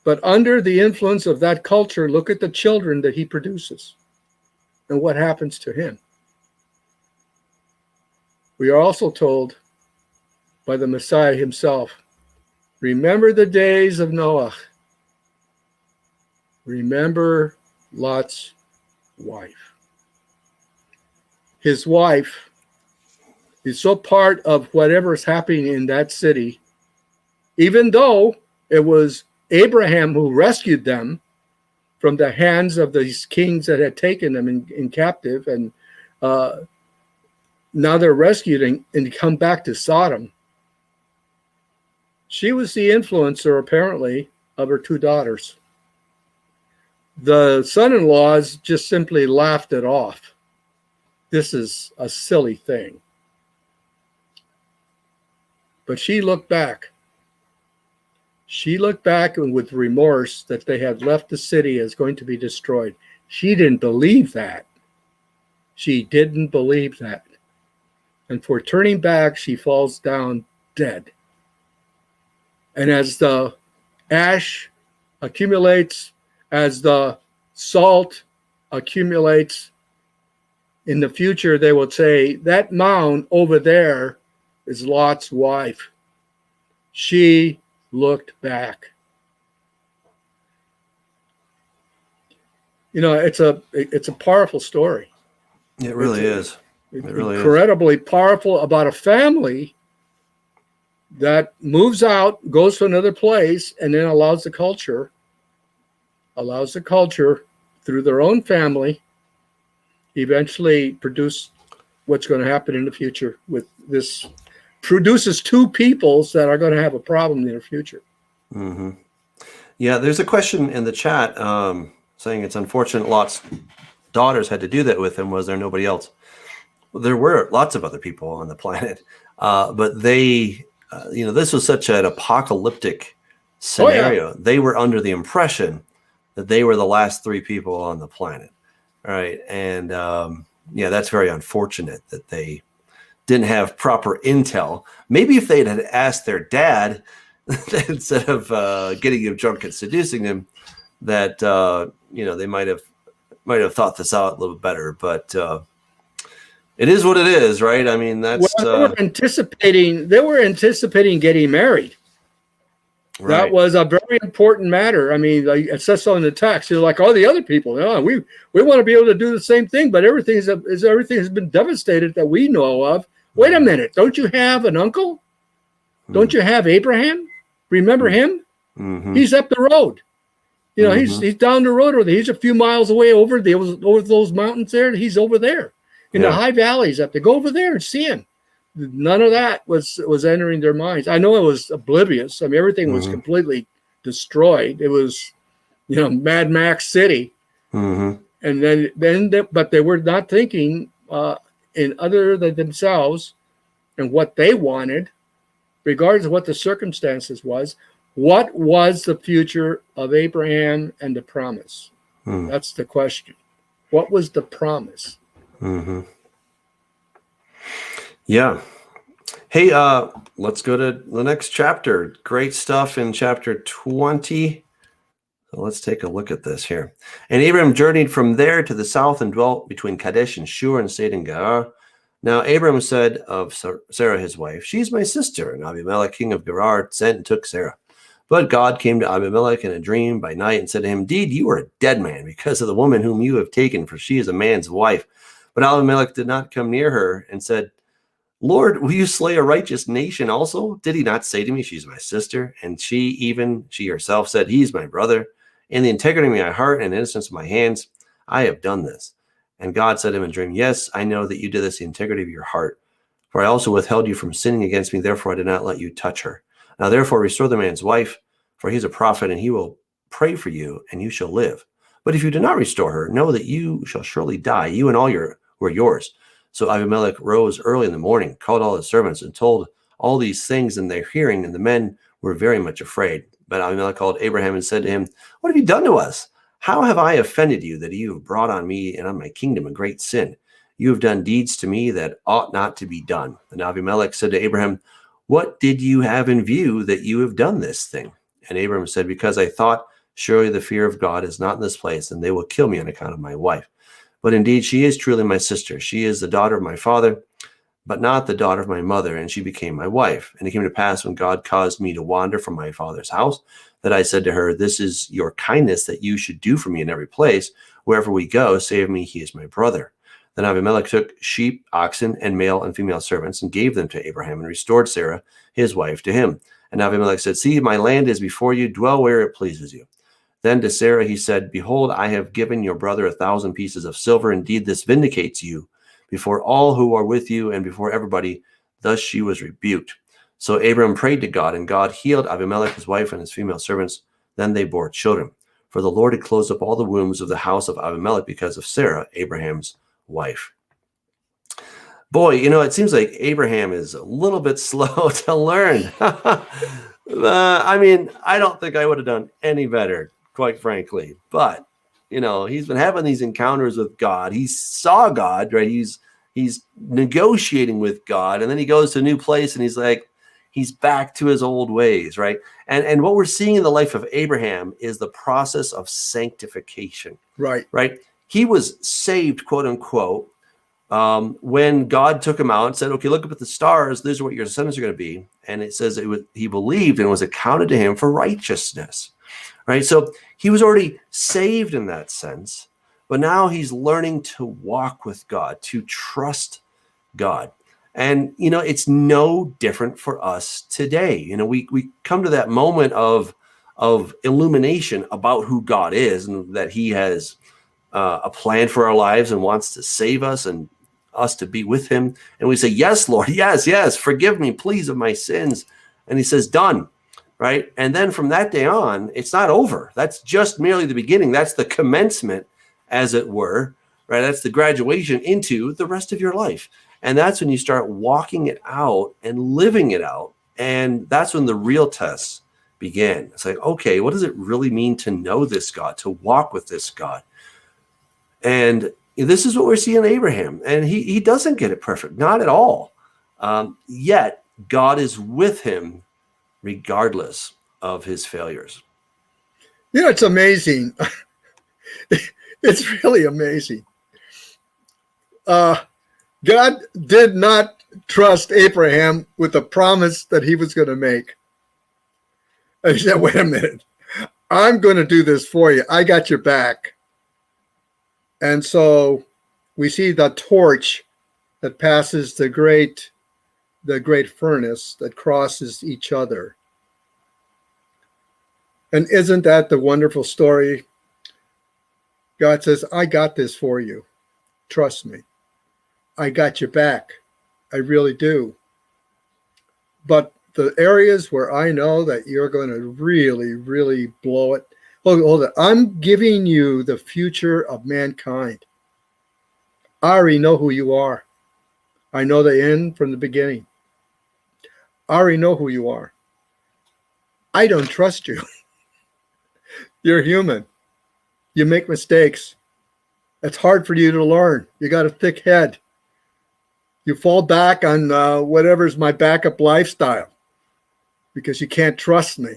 But under the influence of that culture, look at the children that he produces and what happens to him. We are also told by the Messiah himself, remember the days of Noah. Remember Lot's wife. His wife is so part of whatever's happening in that city, even though it was Abraham who rescued them from the hands of these kings that had taken them in captive. And now they're rescued and come back to Sodom. She was the influencer, apparently, of her 2 daughters. The son-in-laws just simply laughed it off. This is a silly thing. But she looked back. She looked back and with remorse that they had left the city as going to be destroyed. She didn't believe that. She didn't believe that. And for turning back, she falls down dead. And as the ash accumulates, as the salt accumulates, in the future they will say, that mound over there is Lot's wife. She looked back. You know, it's a powerful story. It really is. It really incredibly powerful about a family that moves out, goes to another place, and then allows the culture through their own family eventually produce what's going to happen in the future with this. Produces 2 peoples that are going to have a problem in the future. Mm-hmm. Yeah, there's a question in the chat saying it's unfortunate Lot's daughters had to do that with him. Was there nobody else? Well, there were lots of other people on the planet, but they, this was such an apocalyptic scenario. Oh, yeah. They were under the impression that they were the last 3 people on the planet, right? And that's very unfortunate that they didn't have proper intel. Maybe if they'd had asked their dad instead of getting him drunk and seducing him, that they might have thought this out a little better. But it is what it is, right? I mean, that's they were anticipating getting married. Right. That was a very important matter. I mean, it says so in the text. Like all the other people, we want to be able to do the same thing, but everything has been devastated that we know of. Wait a minute. Don't you have an uncle? Don't you have Abraham? Remember him? Mm-hmm. He's up the road. He's down the road over there. He's a few miles away over those mountains there. He's over there in the high valleys up there. Go over there and see him. None of that was entering their minds. I know it was oblivious. I mean, everything was completely destroyed. It was, Mad Max City. Mm-hmm. And but they were not thinking in other than themselves and what they wanted, regardless of what the circumstances was. What was the future of Abraham and the promise? That's the question. What was the promise? Mm-hmm. Yeah. Hey, let's go to the next chapter. Great stuff in chapter 20. So let's take a look at this here. And Abram journeyed from there to the south and dwelt between Kadesh and Shur and stayed in Gerar. Now Abram said of Sarah his wife, "She is my sister." And Abimelech, king of Gerar, sent and took Sarah. But God came to Abimelech in a dream by night and said to him, "Indeed, you are a dead man because of the woman whom you have taken, for she is a man's wife." But Abimelech did not come near her and said, "Lord, will you slay a righteous nation also? Did he not say to me, she's my sister?" And she herself said, "He's my brother. In the integrity of my heart and innocence of my hands, I have done this." And God said to him in a dream, "Yes, I know that you did this in the integrity of your heart. For I also withheld you from sinning against me. Therefore, I did not let you touch her. Now, therefore, restore the man's wife, for he is a prophet, and he will pray for you, and you shall live. But if you do not restore her, know that you shall surely die, you and all who are yours." So Abimelech rose early in the morning, called all his servants, and told all these things in their hearing, and the men were very much afraid. But Abimelech called Abraham and said to him, "What have you done to us? How have I offended you that you have brought on me and on my kingdom a great sin? You have done deeds to me that ought not to be done." And Abimelech said to Abraham, "What did you have in view that you have done this thing?" And Abraham said, "Because I thought, surely the fear of God is not in this place, and they will kill me on account of my wife. But indeed, she is truly my sister. She is the daughter of my father, but not the daughter of my mother, and she became my wife. And it came to pass when God caused me to wander from my father's house, that I said to her, this is your kindness that you should do for me in every place. Wherever we go, say of me, he is my brother." Then Abimelech took sheep, oxen, and male and female servants, and gave them to Abraham, and restored Sarah, his wife, to him. And Abimelech said, "See, my land is before you. Dwell where it pleases you." Then to Sarah he said, "Behold, I have given your brother 1,000 pieces of silver. Indeed, this vindicates you before all who are with you and before everybody. Thus she was rebuked. So Abram prayed to God, and God healed Abimelech, his wife, and his female servants. Then they bore children. For the Lord had closed up all the wombs of the house of Abimelech because of Sarah, Abraham's wife. Boy, it seems like Abraham is a little bit slow to learn. I don't think I would have done any better, quite frankly. But, he's been having these encounters with God. He saw God, right? He's negotiating with God. And then he goes to a new place and he's back to his old ways, right? And what we're seeing in the life of Abraham is the process of sanctification. Right. Right? He was saved, quote unquote, when God took him out and said, okay, look up at the stars. These are what your descendants are going to be. And it says he believed and was accounted to him for righteousness, right? So he was already saved in that sense, but now he's learning to walk with God, to trust God. And, it's no different for us today. We come to that moment of illumination about who God is and that he has a plan for our lives and wants to save us and us to be with him. And we say, yes, Lord, yes, forgive me, please, of my sins. And he says, done, right? And then from that day on, it's not over. That's just merely the beginning. That's the commencement, as it were, right? That's the graduation into the rest of your life. And that's when you start walking it out and living it out. And that's when the real tests begin. It's like, okay, what does it really mean to know this God, to walk with this God? And this is what we're seeing in Abraham. And he doesn't get it perfect, not at all. Yet God is with him regardless of his failures. It's amazing. It's really amazing. God did not trust Abraham with the promise that he was going to make. And he said, wait a minute, I'm going to do this for you. I got your back. And so we see the torch that passes the great furnace that crosses each other. And isn't that the wonderful story? God says, I got this for you. Trust me. I got your back. I really do. But the areas where I know that you're going to really, really blow it. Hold it. I'm giving you the future of mankind. I already know who you are. I know the end from the beginning. I already know who you are. I don't trust you. You're human. You make mistakes. It's hard for you to learn. You got a thick head. You fall back on whatever's my backup lifestyle because you can't trust me.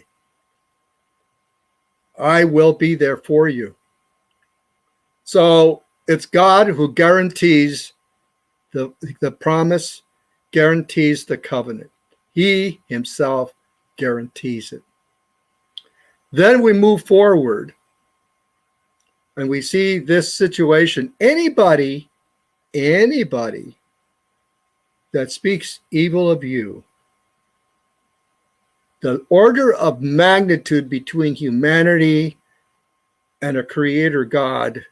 I will be there for you. So it's God who guarantees the promise, guarantees the covenant. He himself guarantees it. Then we move forward and we see this situation. Anybody that speaks evil of you, the order of magnitude between humanity and a creator God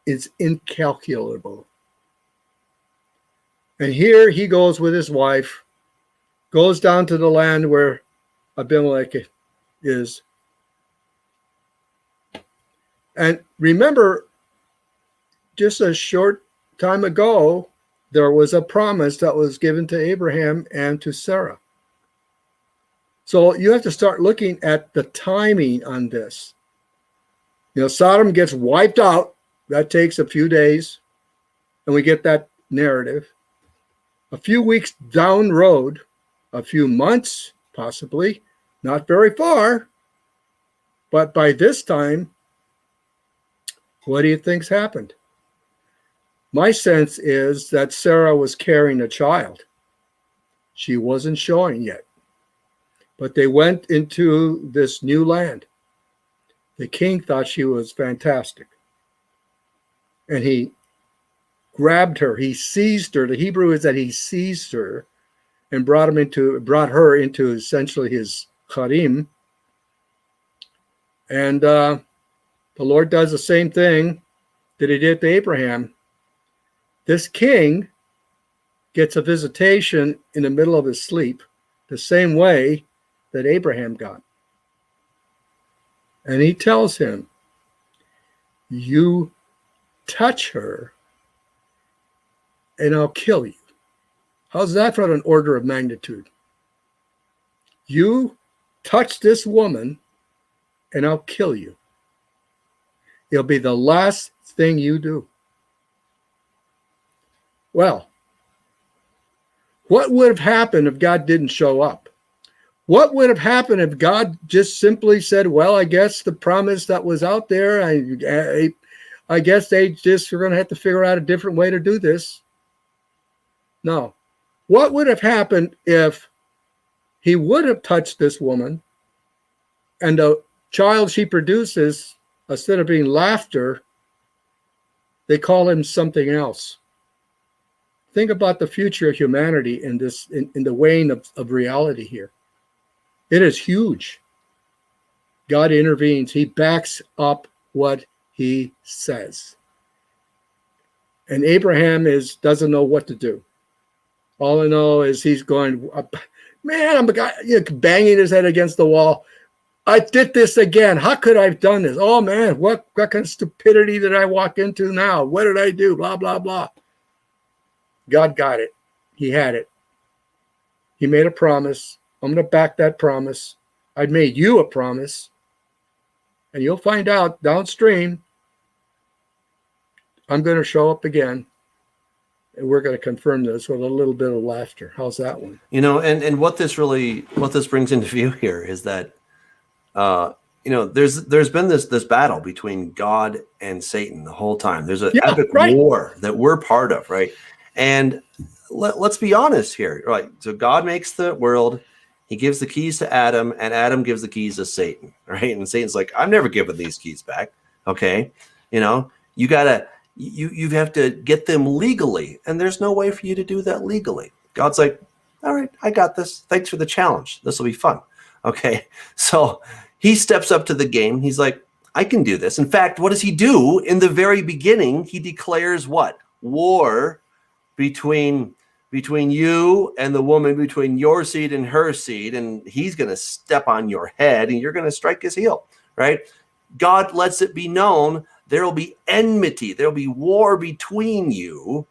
is incalculable. And here he goes with his wife, goes down to the land where Abimelech is. And remember, just a short time ago, there was a promise that was given to Abraham and to Sarah. So you have to start looking at the timing on this. Sodom gets wiped out. That takes a few days, and we get that narrative. A few weeks down the road, a few months, possibly, not very far, but by this time, what do you think's happened? My sense is that Sarah was carrying a child. She wasn't showing yet. But they went into this new land. The king thought she was fantastic. And he grabbed her. He seized her. The Hebrew is that he seized her and brought her into essentially his harem. And the Lord does the same thing that he did to Abraham. This king gets a visitation in the middle of his sleep, the same way that Abraham got. And he tells him, you touch her and I'll kill you. How's that for an order of magnitude? You touch this woman and I'll kill you. It'll be the last thing you do. Well, what would have happened if God didn't show up? What would have happened if God just simply said, well, I guess the promise that was out there, I guess they just are going to have to figure out a different way to do this? No. What would have happened if he would have touched this woman and the child she produces, instead of being laughter, they call him something else? Think about the future of humanity in this, in the weighing of reality here. It is huge. God intervenes. He backs up what he says. And Abraham doesn't know what to do. All I know is he's going, man, I'm a guy, banging his head against the wall. I did this again. How could I have done this? Oh man, what kind of stupidity did I walk into now? What did I do? Blah, blah, blah. God got it. He had it. He made a promise. I'm going to back that promise. I made you a promise. And you'll find out downstream, I'm going to show up again. And we're going to confirm this with a little bit of laughter. How's that one? And what this brings into view here is that, there's been this battle between God and Satan the whole time. There's an epic war that we're part of, right? And let's be honest here, right? So God makes the world. He gives the keys to Adam, and Adam gives the keys to Satan, right? And Satan's like, I'm never giving these keys back. Okay. You have to get them legally, and there's no way for you to do that legally. God's like, all right, I got this. Thanks for the challenge. This will be fun. Okay. So he steps up to the game. He's like, I can do this. In fact, what does he do in the very beginning? He declares what? War between you and the woman, between your seed and her seed, and he's going to step on your head and you're going to strike his heel, right? God lets it be known there will be enmity, there will be war between you,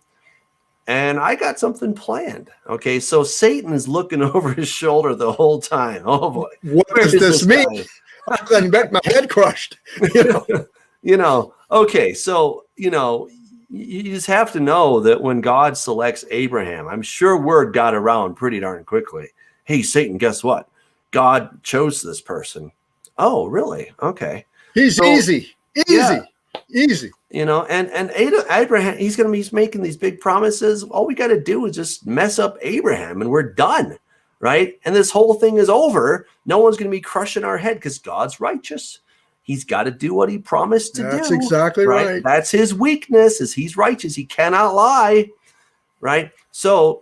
and I got something planned. Okay, so Satan is looking over his shoulder the whole time. Oh boy, what does this mean? I'm going to get my head crushed. Okay, so you just have to know that when God selects Abraham, I'm sure word got around pretty darn quickly. Hey, Satan, guess what? God chose this person. Oh, really? Okay. He's easy. Easy. And Abraham, he's making these big promises. All we got to do is just mess up Abraham and we're done, right? And this whole thing is over. No one's going to be crushing our head because God's righteous. He's got to do what he promised to do. That's exactly right. That's his weakness, is he's righteous. He cannot lie, right? So,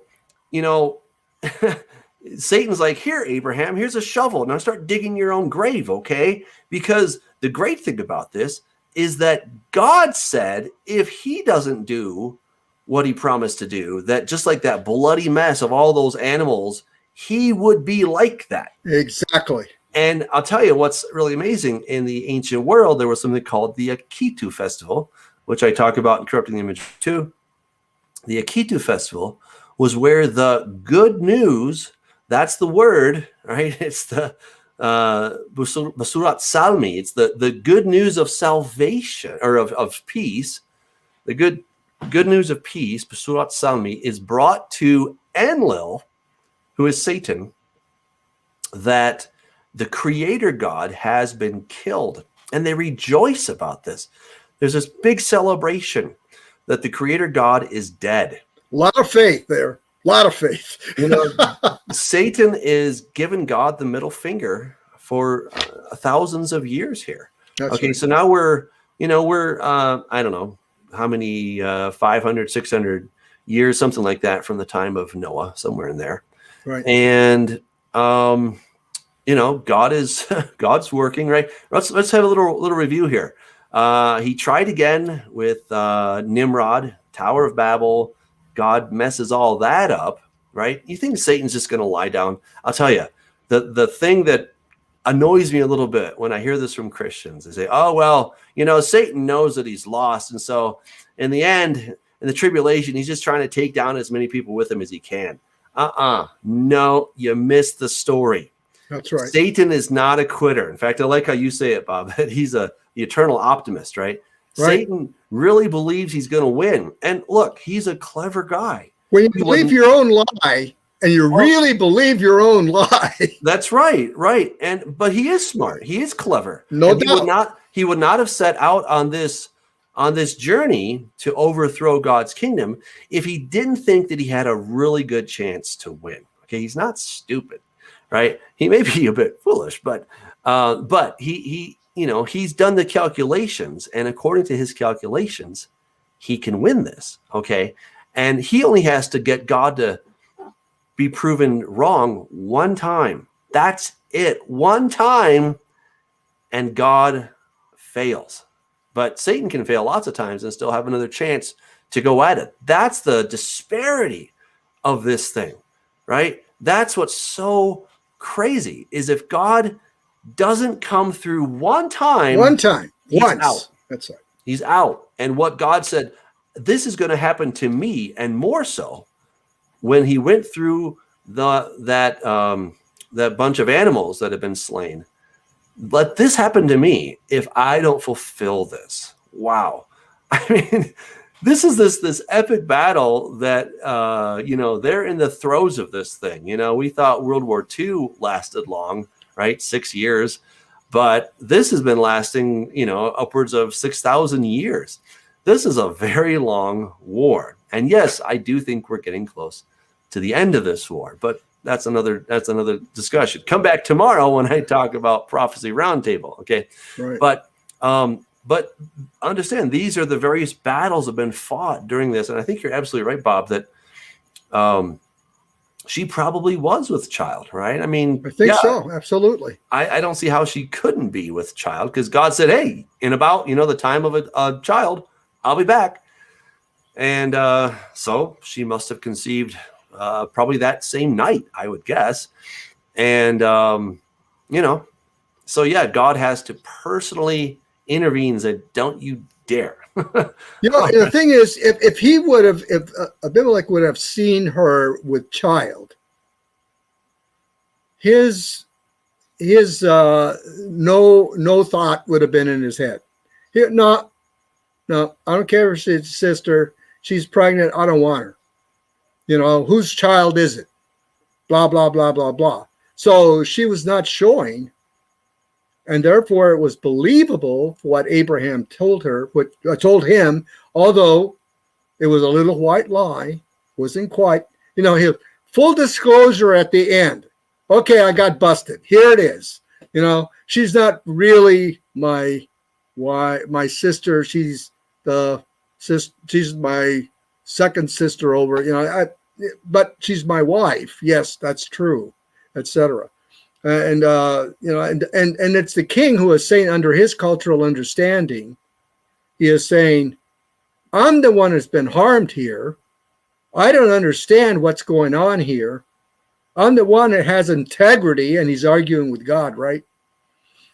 Satan's like, here, Abraham, here's a shovel. Now start digging your own grave, okay? Because the great thing about this is that God said if he doesn't do what he promised to do, that just like that bloody mess of all those animals, he would be like that. Exactly. And I'll tell you what's really amazing. In the ancient world, there was something called the Akitu Festival, which I talk about in Corrupting the Image too. The Akitu Festival was where the good news, that's the word, right? It's the Basurat Salmi. It's the good news of salvation, or of peace. The good news of peace, Basurat Salmi, is brought to Enlil, who is Satan, that the creator God has been killed, and they rejoice about this. There's this big celebration that the creator God is dead. A lot of faith there. A lot of faith. Satan is giving God the middle finger for thousands of years here. That's okay, right. So now we're I don't know how many 500, 600 years, something like that, from the time of Noah, somewhere in there. Right. And God's working, right? Let's have a little review here. He tried again with Nimrod, Tower of Babel. God messes all that up, right? You think Satan's just going to lie down? I'll tell you, the thing that annoys me a little bit when I hear this from Christians, they say, oh, well, Satan knows that he's lost. And so in the end, in the tribulation, he's just trying to take down as many people with him as he can. No, you missed the story. That's right. Satan is not a quitter. In fact, I like how you say it, Bob, that he's the eternal optimist, right? Satan really believes he's going to win. And look, he's a clever guy. When you believe your own lie, and you really believe your own lie. That's right. But he is smart. He is clever. No doubt. He would not have set out on this journey to overthrow God's kingdom if he didn't think that he had a really good chance to win. Okay, he's not stupid, right? He may be a bit foolish, but he's done the calculations, and according to his calculations, he can win this. Okay, and he only has to get God to be proven wrong one time. That's it. One time, and God fails. But Satan can fail lots of times and still have another chance to go at it. That's the disparity of this thing, right? That's what's so crazy, is if God doesn't come through one time, once. Out. That's right. He's out. And what God said, this is going to happen to me, and more so, when he went through that bunch of animals that have been slain. Let this happen to me if I don't fulfill this. Wow. I mean, this is this epic battle that, they're in the throes of this thing. We thought World War II lasted long, right? 6 years. But this has been lasting, upwards of 6,000 years. This is a very long war. And yes, I do think we're getting close to the end of this war, but that's another discussion. Come back tomorrow when I talk about Prophecy Roundtable. Okay. Right. But understand, these are the various battles that have been fought during this. And I think you're absolutely right, Bob, that she probably was with child, right? I mean, I think so. Absolutely. I don't see how she couldn't be with child, because God said, hey, in about, the time of a child, I'll be back. And so she must have conceived probably that same night, I would guess. And, so yeah, God has to personally intervene and say, don't you dare. The thing is, if Abimelech would have seen her with child, his no thought would have been in his head. No, I don't care if she's sister, she's pregnant, I don't want her. Whose child is it? Blah, blah, blah, blah, blah. So she was not showing, and therefore it was believable for what Abraham told him, although it was a little white lie, wasn't quite, full disclosure at the end. Okay, I got busted. Here it is. She's not really my sister. She's my second sister over, but she's my wife. Yes, that's true, etc. And it's the king who is saying, under his cultural understanding, he is saying, I'm the one who's been harmed here. I don't understand what's going on here. I'm the one that has integrity, and he's arguing with God, right?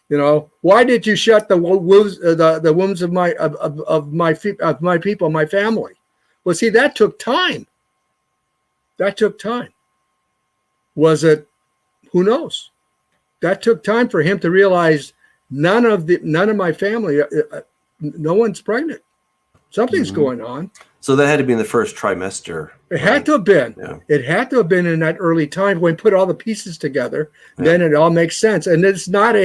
Why did you shut the wombs of my people, my family? Well, see, that took time. Was it? Who knows? That took time for him to realize none of my family, no one's pregnant. Something's going on. So that had to be in the first trimester. It had to have been. Yeah. It had to have been in that early time when we put all the pieces together. Yeah. Then it all makes sense. And it's not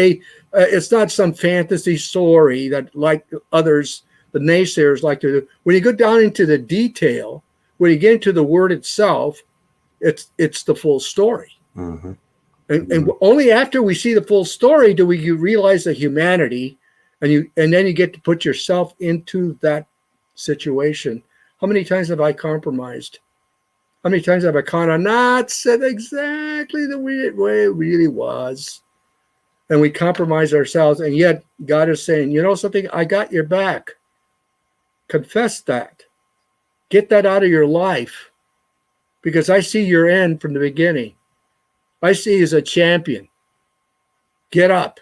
some fantasy story that, like others, the naysayers like to do. When you go down into the detail, when you get into the word itself, it's the full story. Mm-hmm. And only after we see the full story do we realize the humanity, and then you get to put yourself into that situation. How many times have I compromised? How many times have I not said exactly the way it really was? and we compromise ourselves. And yet God is saying, you know something? I got your back. Confess that. Get that out of your life, because I see your end from the beginning. I see you as a champion. Get up.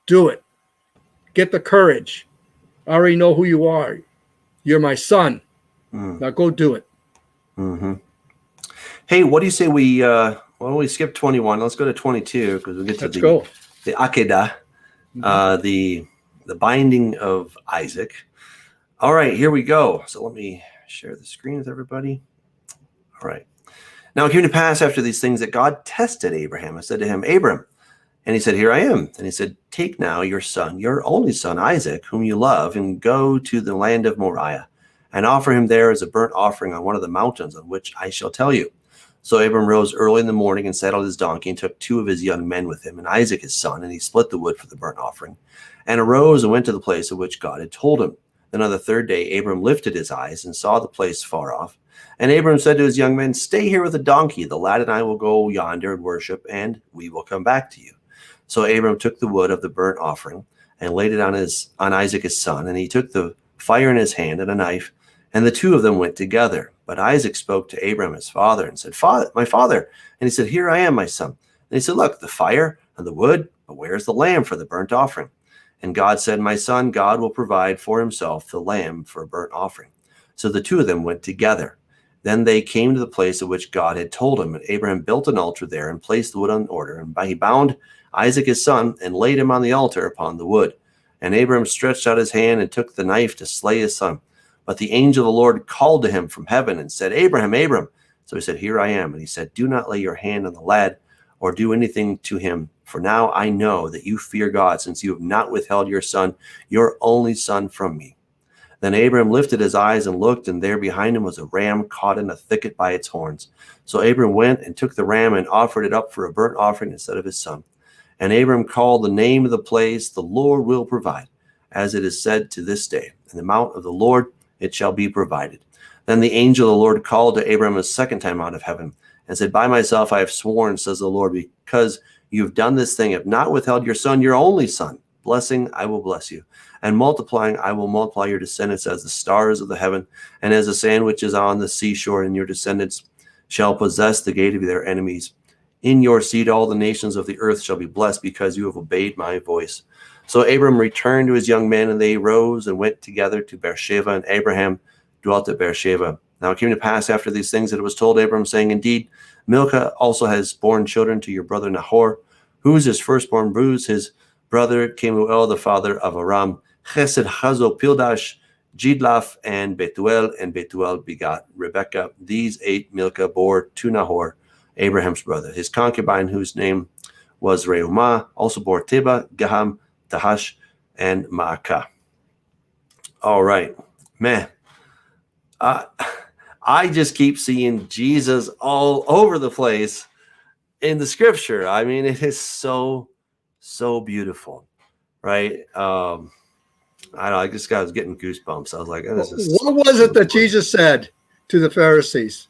Do it. Get the courage. I already know who you are. You're my son. Now go do it. Mm-hmm. Hey, what do you say we, why don't we skip 21? Let's go to 22, because we'll get to the Akedah, the binding of Isaac. All right, here we go. So let me share the screen with everybody. All right. Now it came to pass after these things that God tested Abraham and said to him, Abram. And he said, here I am. And he said, take now your son, your only son, Isaac, whom you love, and go to the land of Moriah, and offer him there as a burnt offering on one of the mountains on which I shall tell you. So Abram rose early in the morning and saddled his donkey and took 2 of his young men with him and Isaac his son, and he split the wood for the burnt offering, and arose and went to the place of which God had told him. Then on the 3rd day Abram lifted his eyes and saw the place far off. And Abram said to his young men, stay here with the donkey. The lad and I will go yonder and worship, and we will come back to you. So Abram took the wood of the burnt offering and laid it on Isaac his son, and he took the fire in his hand and a knife, and the 2 of them went together. But Isaac spoke to Abram his father and said, Father, my father. And he said, here I am, my son. And he said, look, the fire and the wood, but where's the lamb for the burnt offering? And God said, my son, God will provide for himself the lamb for a burnt offering. So the 2 of them went together. Then they came to the place of which God had told him, and Abraham built an altar there and placed the wood on order. And he bound Isaac his son and laid him on the altar upon the wood. And Abraham stretched out his hand and took the knife to slay his son. But the angel of the Lord called to him from heaven and said, Abraham, Abraham. So he said, here I am. And he said, do not lay your hand on the lad or do anything to him. For now I know that you fear God, since you have not withheld your son, your only son, from me. Then Abraham lifted his eyes and looked, and there behind him was a ram caught in a thicket by its horns. So Abraham went and took the ram and offered it up for a burnt offering instead of his son. And Abraham called the name of the place, the Lord will provide, as it is said to this day. In the mount of the Lord it shall be provided. Then the angel of the Lord called to Abraham a second time out of heaven and said, by myself I have sworn, says the Lord, because you have done this thing, have not withheld your son, your only son. Blessing, I will bless you. And multiplying, I will multiply your descendants as the stars of the heaven and as the sand which is on the seashore. And your descendants shall possess the gate of their enemies. In your seed all the nations of the earth shall be blessed, because you have obeyed my voice. So Abram returned to his young men, and they rose and went together to Beersheba, and Abraham dwelt at Beersheba. Now it came to pass after these things that it was told Abram, saying, indeed, Milcah also has borne children to your brother Nahor, who is his firstborn bruise, his brother Kemuel, the father of Aram, Chesed, Hazo, Pildash, Jidlaph, and Betuel begot Rebekah. These 8 Milcah bore to Nahor, Abraham's brother. His concubine, whose name was Reumah, also bore Teba, Gaham, Tahash, and Maacah. All right, man. I just keep seeing Jesus all over the place in the scripture. I mean, it is so beautiful, right? I don't know. I just was getting goosebumps. I was like, oh, this is what was it that Jesus said to the Pharisees?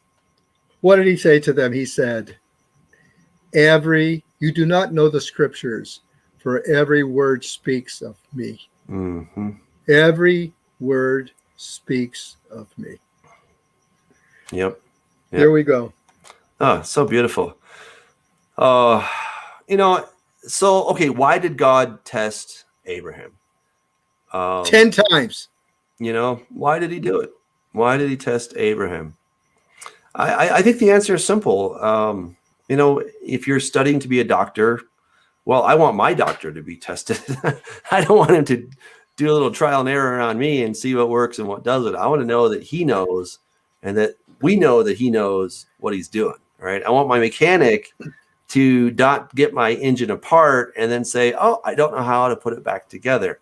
What did he say to them? He said, you do not know the scriptures, for every word speaks of me. Mm-hmm. Every word speaks of me. Yep. There we go. Oh, so beautiful. So, okay, why did God test Abraham? 10 times. Why did he do it? Why did he test Abraham? I think the answer is simple. If you're studying to be a doctor, well, I want my doctor to be tested. I don't want him to do a little trial and error on me and see what works and what doesn't. I want to know that he knows, and that we know that he knows what he's doing, right? I want my mechanic to not get my engine apart and then say, oh, I don't know how to put it back together.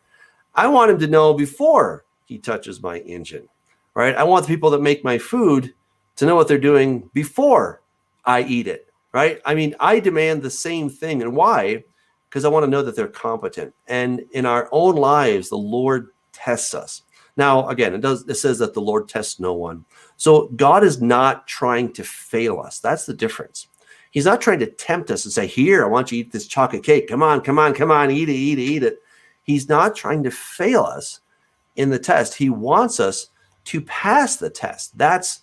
I want him to know before he touches my engine, right? I want the people that make my food to know what they're doing before I eat it, right? I mean, I demand the same thing. And why? Because I want to know that they're competent. And in our own lives, the Lord tests us. Now, again, it says that the Lord tests no one. So God is not trying to fail us. That's the difference. He's not trying to tempt us and say, here, I want you to eat this chocolate cake. Come on, come on, come on, eat it, eat it, eat it. He's not trying to fail us in the test. He wants us to pass the test. That's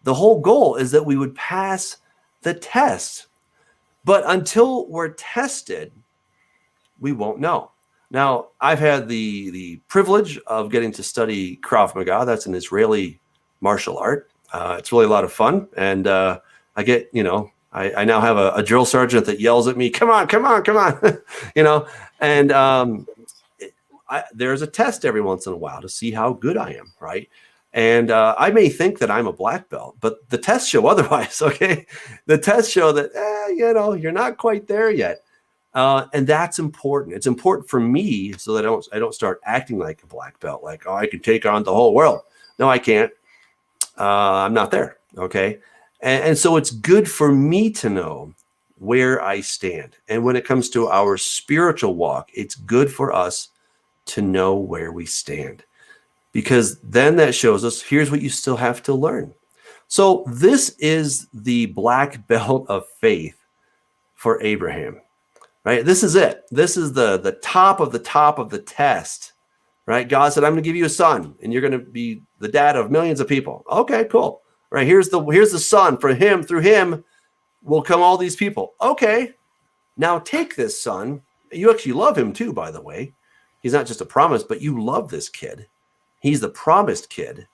the whole goal, is that we would pass the test. But until we're tested, we won't know. Now, I've had the privilege of getting to study Krav Maga. That's an Israeli martial art. It's really a lot of fun. And I get, I now have a drill sergeant that yells at me, come on, come on, come on, and there's a test every once in a while to see how good I am, right? And I may think that I'm a black belt, but the tests show otherwise, okay? The tests show that, you're not quite there yet. And that's important. It's important for me so that I don't start acting like a black belt, like, oh, I can take on the whole world. No, I can't. I'm not there, okay? And so it's good for me to know where I stand. And when it comes to our spiritual walk, it's good for us to know where we stand, because then that shows us, here's what you still have to learn. So this is the black belt of faith for Abraham, right? This is it. This is the top of the test, right? God said, I'm going to give you a son and you're going to be the dad of millions of people. Okay, cool. Right. Here's the son. For him, through him will come all these people. Okay. Now take this son. You actually love him too, by the way. He's not just a promise, but you love this kid. He's the promised kid,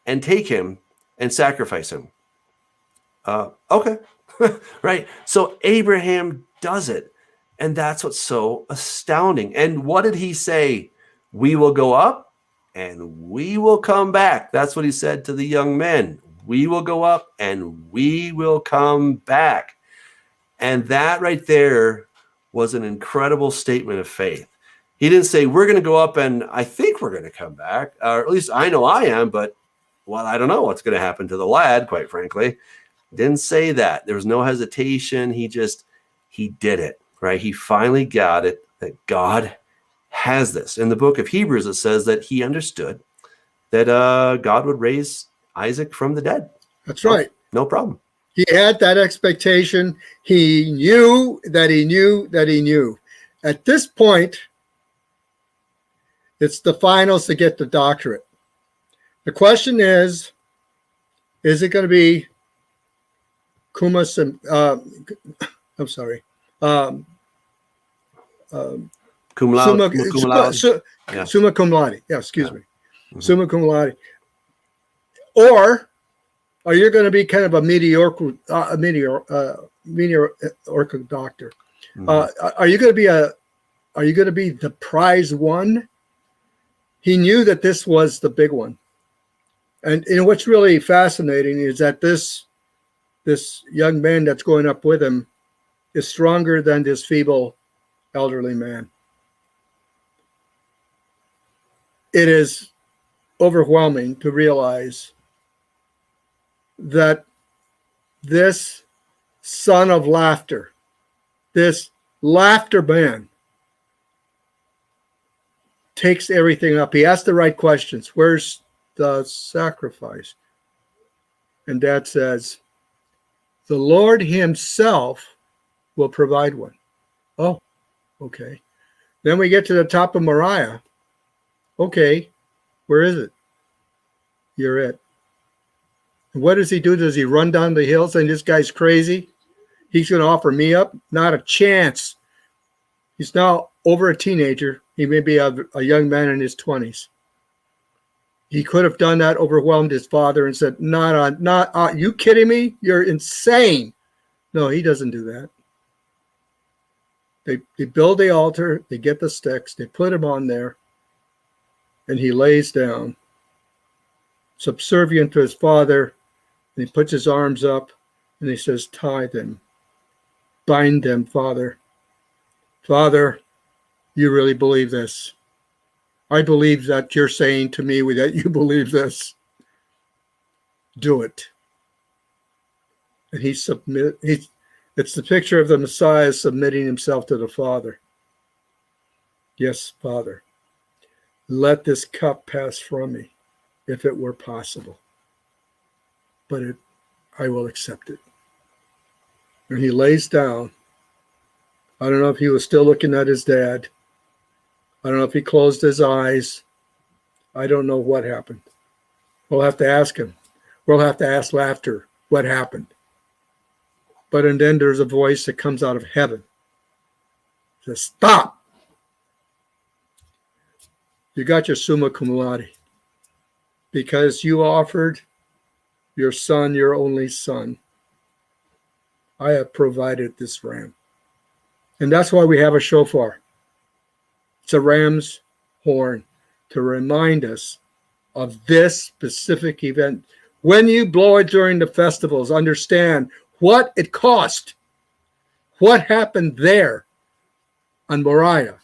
and take him and sacrifice him. Okay. Right. So Abraham does it. And that's what's so astounding. And what did he say? We will go up and we will come back. That's what he said to the young men. We will go up and we will come back. And that right there was an incredible statement of faith. He didn't say, we're going to go up and I think we're going to come back. Or at least I know I am, but well, I don't know what's going to happen to the lad, quite frankly. Didn't say that. There was no hesitation. He did it, right? He finally got it, that God has this. In the book of Hebrews, it says that he understood that God would raise Isaac from the dead. That's right. No problem. He had that expectation. He knew that he knew that he knew. At this point, it's the finals to get the doctorate. The question is it going to be cum laude? Summa cum laude. Yeah, excuse me. Mm-hmm. Summa cum laude. Or are you going to be kind of a mediocre doctor? Mm-hmm. Are you going to be the prize one? He knew that this was the big one. And what's really fascinating is that this young man that's going up with him is stronger than this feeble elderly man. It is overwhelming to realize that this son of laughter, this laughter man, takes everything up. He asks the right questions. Where's the sacrifice? And Dad says, the Lord himself will provide one. Oh, okay. Then we get to the top of Moriah. Okay, where is it? You're it. And what does he do? Does he run down the hills and this guy's crazy? He's going to offer me up? Not a chance. He's now over a teenager. He may be a young man in his 20s. He could have done that, overwhelmed his father and said, not you kidding me? You're insane. No, he doesn't do that. They build the altar, they get the sticks, they put him on there, and he lays down, subservient to his father, and he puts his arms up, and he says, tie them, bind them, Father. Father, you really believe this? I believe that you're saying to me that you believe this. Do it. And it's the picture of the Messiah submitting himself to the Father. Yes, Father, let this cup pass from me, if it were possible. But I will accept it. and he lays down. I don't know if he was still looking at his dad. I don't know if he closed his eyes. I don't know what happened. We'll have to ask him. We'll have to ask Laughter what happened. But and then there's a voice that comes out of heaven. It says, stop. You got your summa cum laude. Because you offered your son, your only son. I have provided this ram. And that's why we have a shofar. It's a ram's horn to remind us of this specific event. When you blow it during the festivals, understand what it cost, what happened there on Moriah,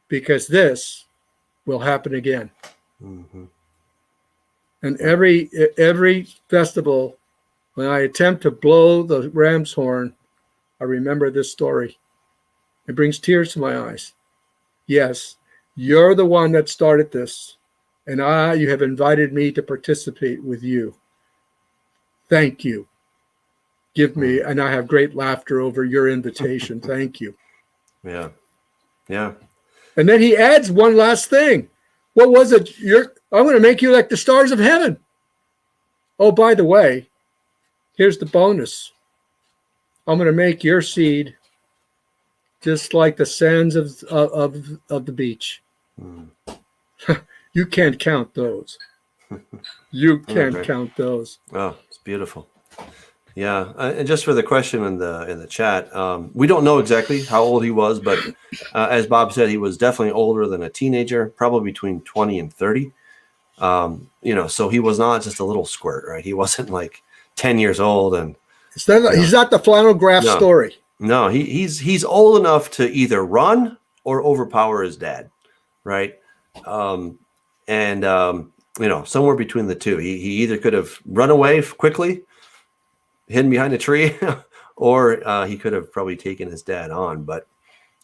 because this will happen again. Mm-hmm. And every festival, when I attempt to blow the ram's horn, I remember this story. It brings tears to my eyes. Yes, you're the one that started this, and you have invited me to participate with you. Thank you. Give me, and I have great laughter over your invitation. Thank you. Yeah. Yeah. And then he adds one last thing. What was it? I'm going to make you like the stars of heaven. Oh, by the way, here's the bonus. I'm going to make your seed just like the sands of the beach. Mm. You can't count those. You can't count those. Oh, it's beautiful. Yeah, and just for the question in the chat, we don't know exactly how old he was, but as Bob said, he was definitely older than a teenager, probably between 20 and 30. So he was not just a little squirt, right? He wasn't like 10 years old, and he's not the flannel graph story. No, he's old enough to either run or overpower his dad, right? Somewhere between the two. He either could have run away quickly, hidden behind a tree, or he could have probably taken his dad on, but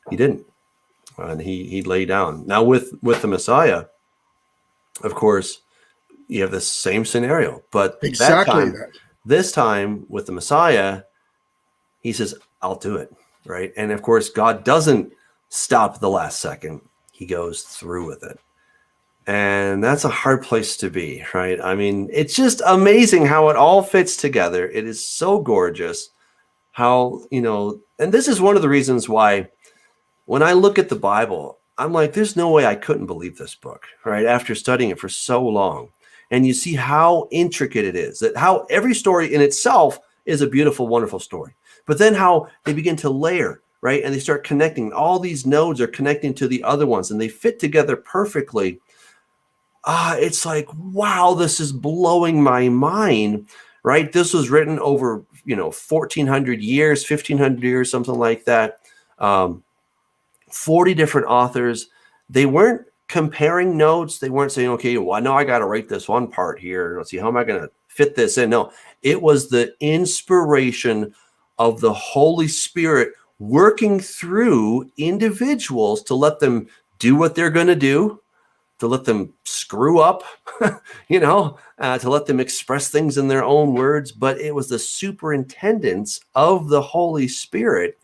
he didn't. And he lay down. Now with the Messiah, of course, you have the same scenario, but exactly this time with the Messiah, he says, I'll do it, right? And of course, God doesn't stop the last second. He goes through with it. And that's a hard place to be, right? I mean, it's just amazing how it all fits together. It is so gorgeous how, and this is one of the reasons why when I look at the Bible, I'm like, there's no way I couldn't believe this book, right? After studying it for so long. And you see how intricate it is, that how every story in itself is a beautiful, wonderful story. But then how they begin to layer, right? And they start connecting. All these nodes are connecting to the other ones, and they fit together perfectly. It's like, wow, this is blowing my mind, right? This was written over, 1,400 years, 1,500 years, something like that. 40 different authors. They weren't comparing notes. They weren't saying, okay, well, now I got to write this one part here. Let's see, how am I going to fit this in? No, it was the inspiration of the Holy Spirit working through individuals to let them do what they're going to do, to let them screw up, to let them express things in their own words. But it was the superintendence of the Holy Spirit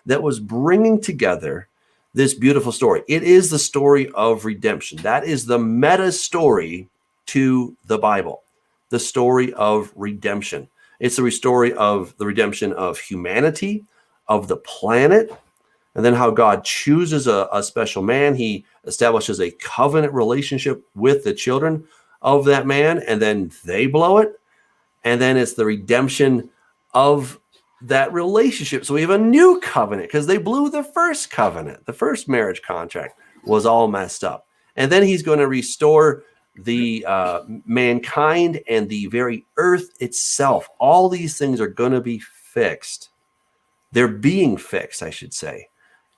that was bringing together this beautiful story. It is the story of redemption. That is the meta story to the Bible, the story of redemption. It's the story of the redemption of humanity, of the planet, and then how God chooses a special man. He establishes a covenant relationship with the children of that man, and then they blow it. And then it's the redemption of that relationship. So we have a new covenant because they blew the first covenant. The first marriage contract was all messed up. And then he's going to restore the mankind and the very earth itself. All these things are going to be fixed. They're being fixed, I should say.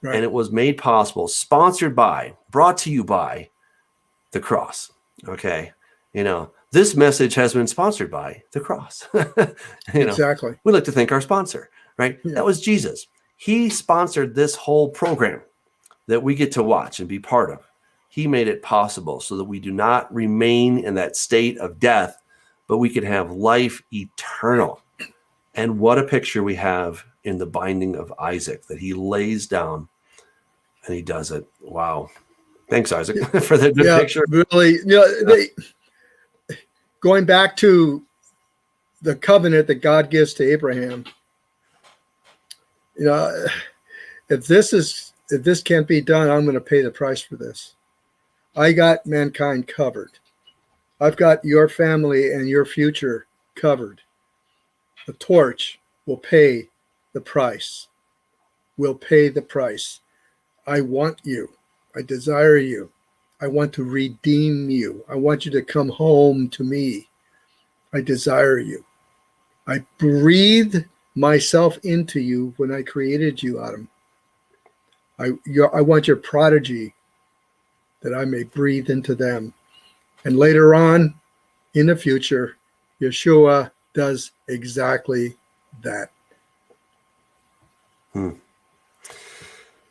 Right. And it was made possible, sponsored by, brought to you by the cross. Okay. This message has been sponsored by the cross. Exactly. We like to thank our sponsor, right? Yeah. That was Jesus. He sponsored this whole program that we get to watch and be part of. He made it possible so that we do not remain in that state of death, but we can have life eternal. And what a picture we have in the binding of Isaac, that he lays down and he does it. Wow. Thanks, Isaac, for the good picture. Really, going back to the covenant that God gives to Abraham, if this can't be done, I'm going to pay the price for this. I got mankind covered. I've got your family and your future covered. The torch will pay the price. Will pay the price. I want you. I desire you. I want to redeem you. I want you to come home to me. I desire you. I breathed myself into you when I created you, Adam. I want your prodigy, that I may breathe into them. And later on in the future, Yeshua does exactly that.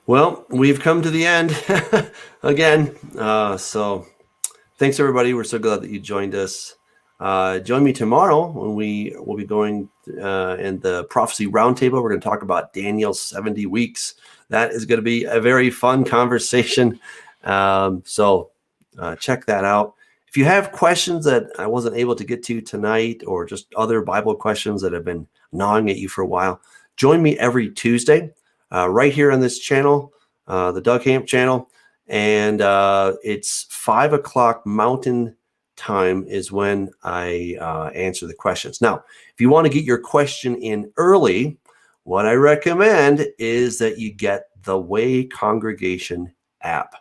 Well, we've come to the end again. So thanks, everybody. We're so glad that you joined us. Join me tomorrow when we will be going in the Prophecy Roundtable. We're going to talk about Daniel's 70 weeks. That is going to be a very fun conversation. So check that out. If you have questions that I wasn't able to get to tonight, or just other Bible questions that have been gnawing at you for a while, join me every Tuesday right here on this channel, the Doug Hamp channel. And it's 5 o'clock Mountain time is when I answer the questions. Now, if you want to get your question in early, what I recommend is that you get the Way Congregation app.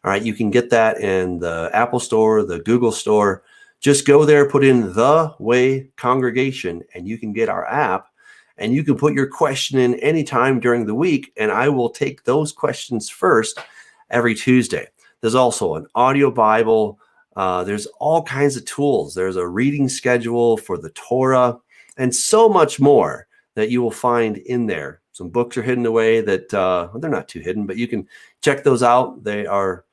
All right, you can get that in the Apple Store, the Google Store. Just go there, put in the Way Congregation, and you can get our app. And you can put your question in anytime during the week, and I will take those questions first every Tuesday. There's also an audio Bible. There's all kinds of tools. There's a reading schedule for the Torah, and so much more that you will find in there. Some books are hidden away that they're not too hidden, but you can check those out. They are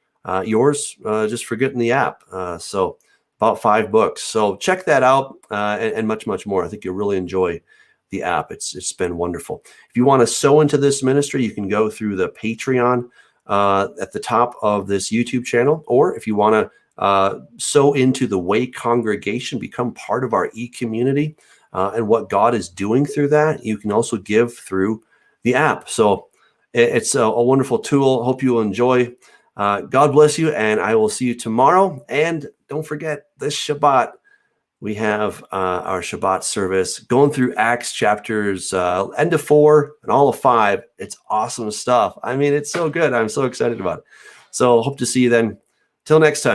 yours just for getting the app. So about 5 books. So check that out and much, much more. I think you'll really enjoy the app. It's been wonderful. If you want to sow into this ministry, you can go through the Patreon at the top of this YouTube channel, or if you want to sow into the Way Congregation, become part of our e-community and what God is doing through that, you can also give through the app. So it's a wonderful tool. Hope you will enjoy. God bless you, and I will see you tomorrow. And don't forget, this Shabbat, we have our Shabbat service going through Acts chapters end of 4 and all of 5. It's awesome stuff. I mean, it's so good. I'm so excited about it. So hope to see you then. Till next time.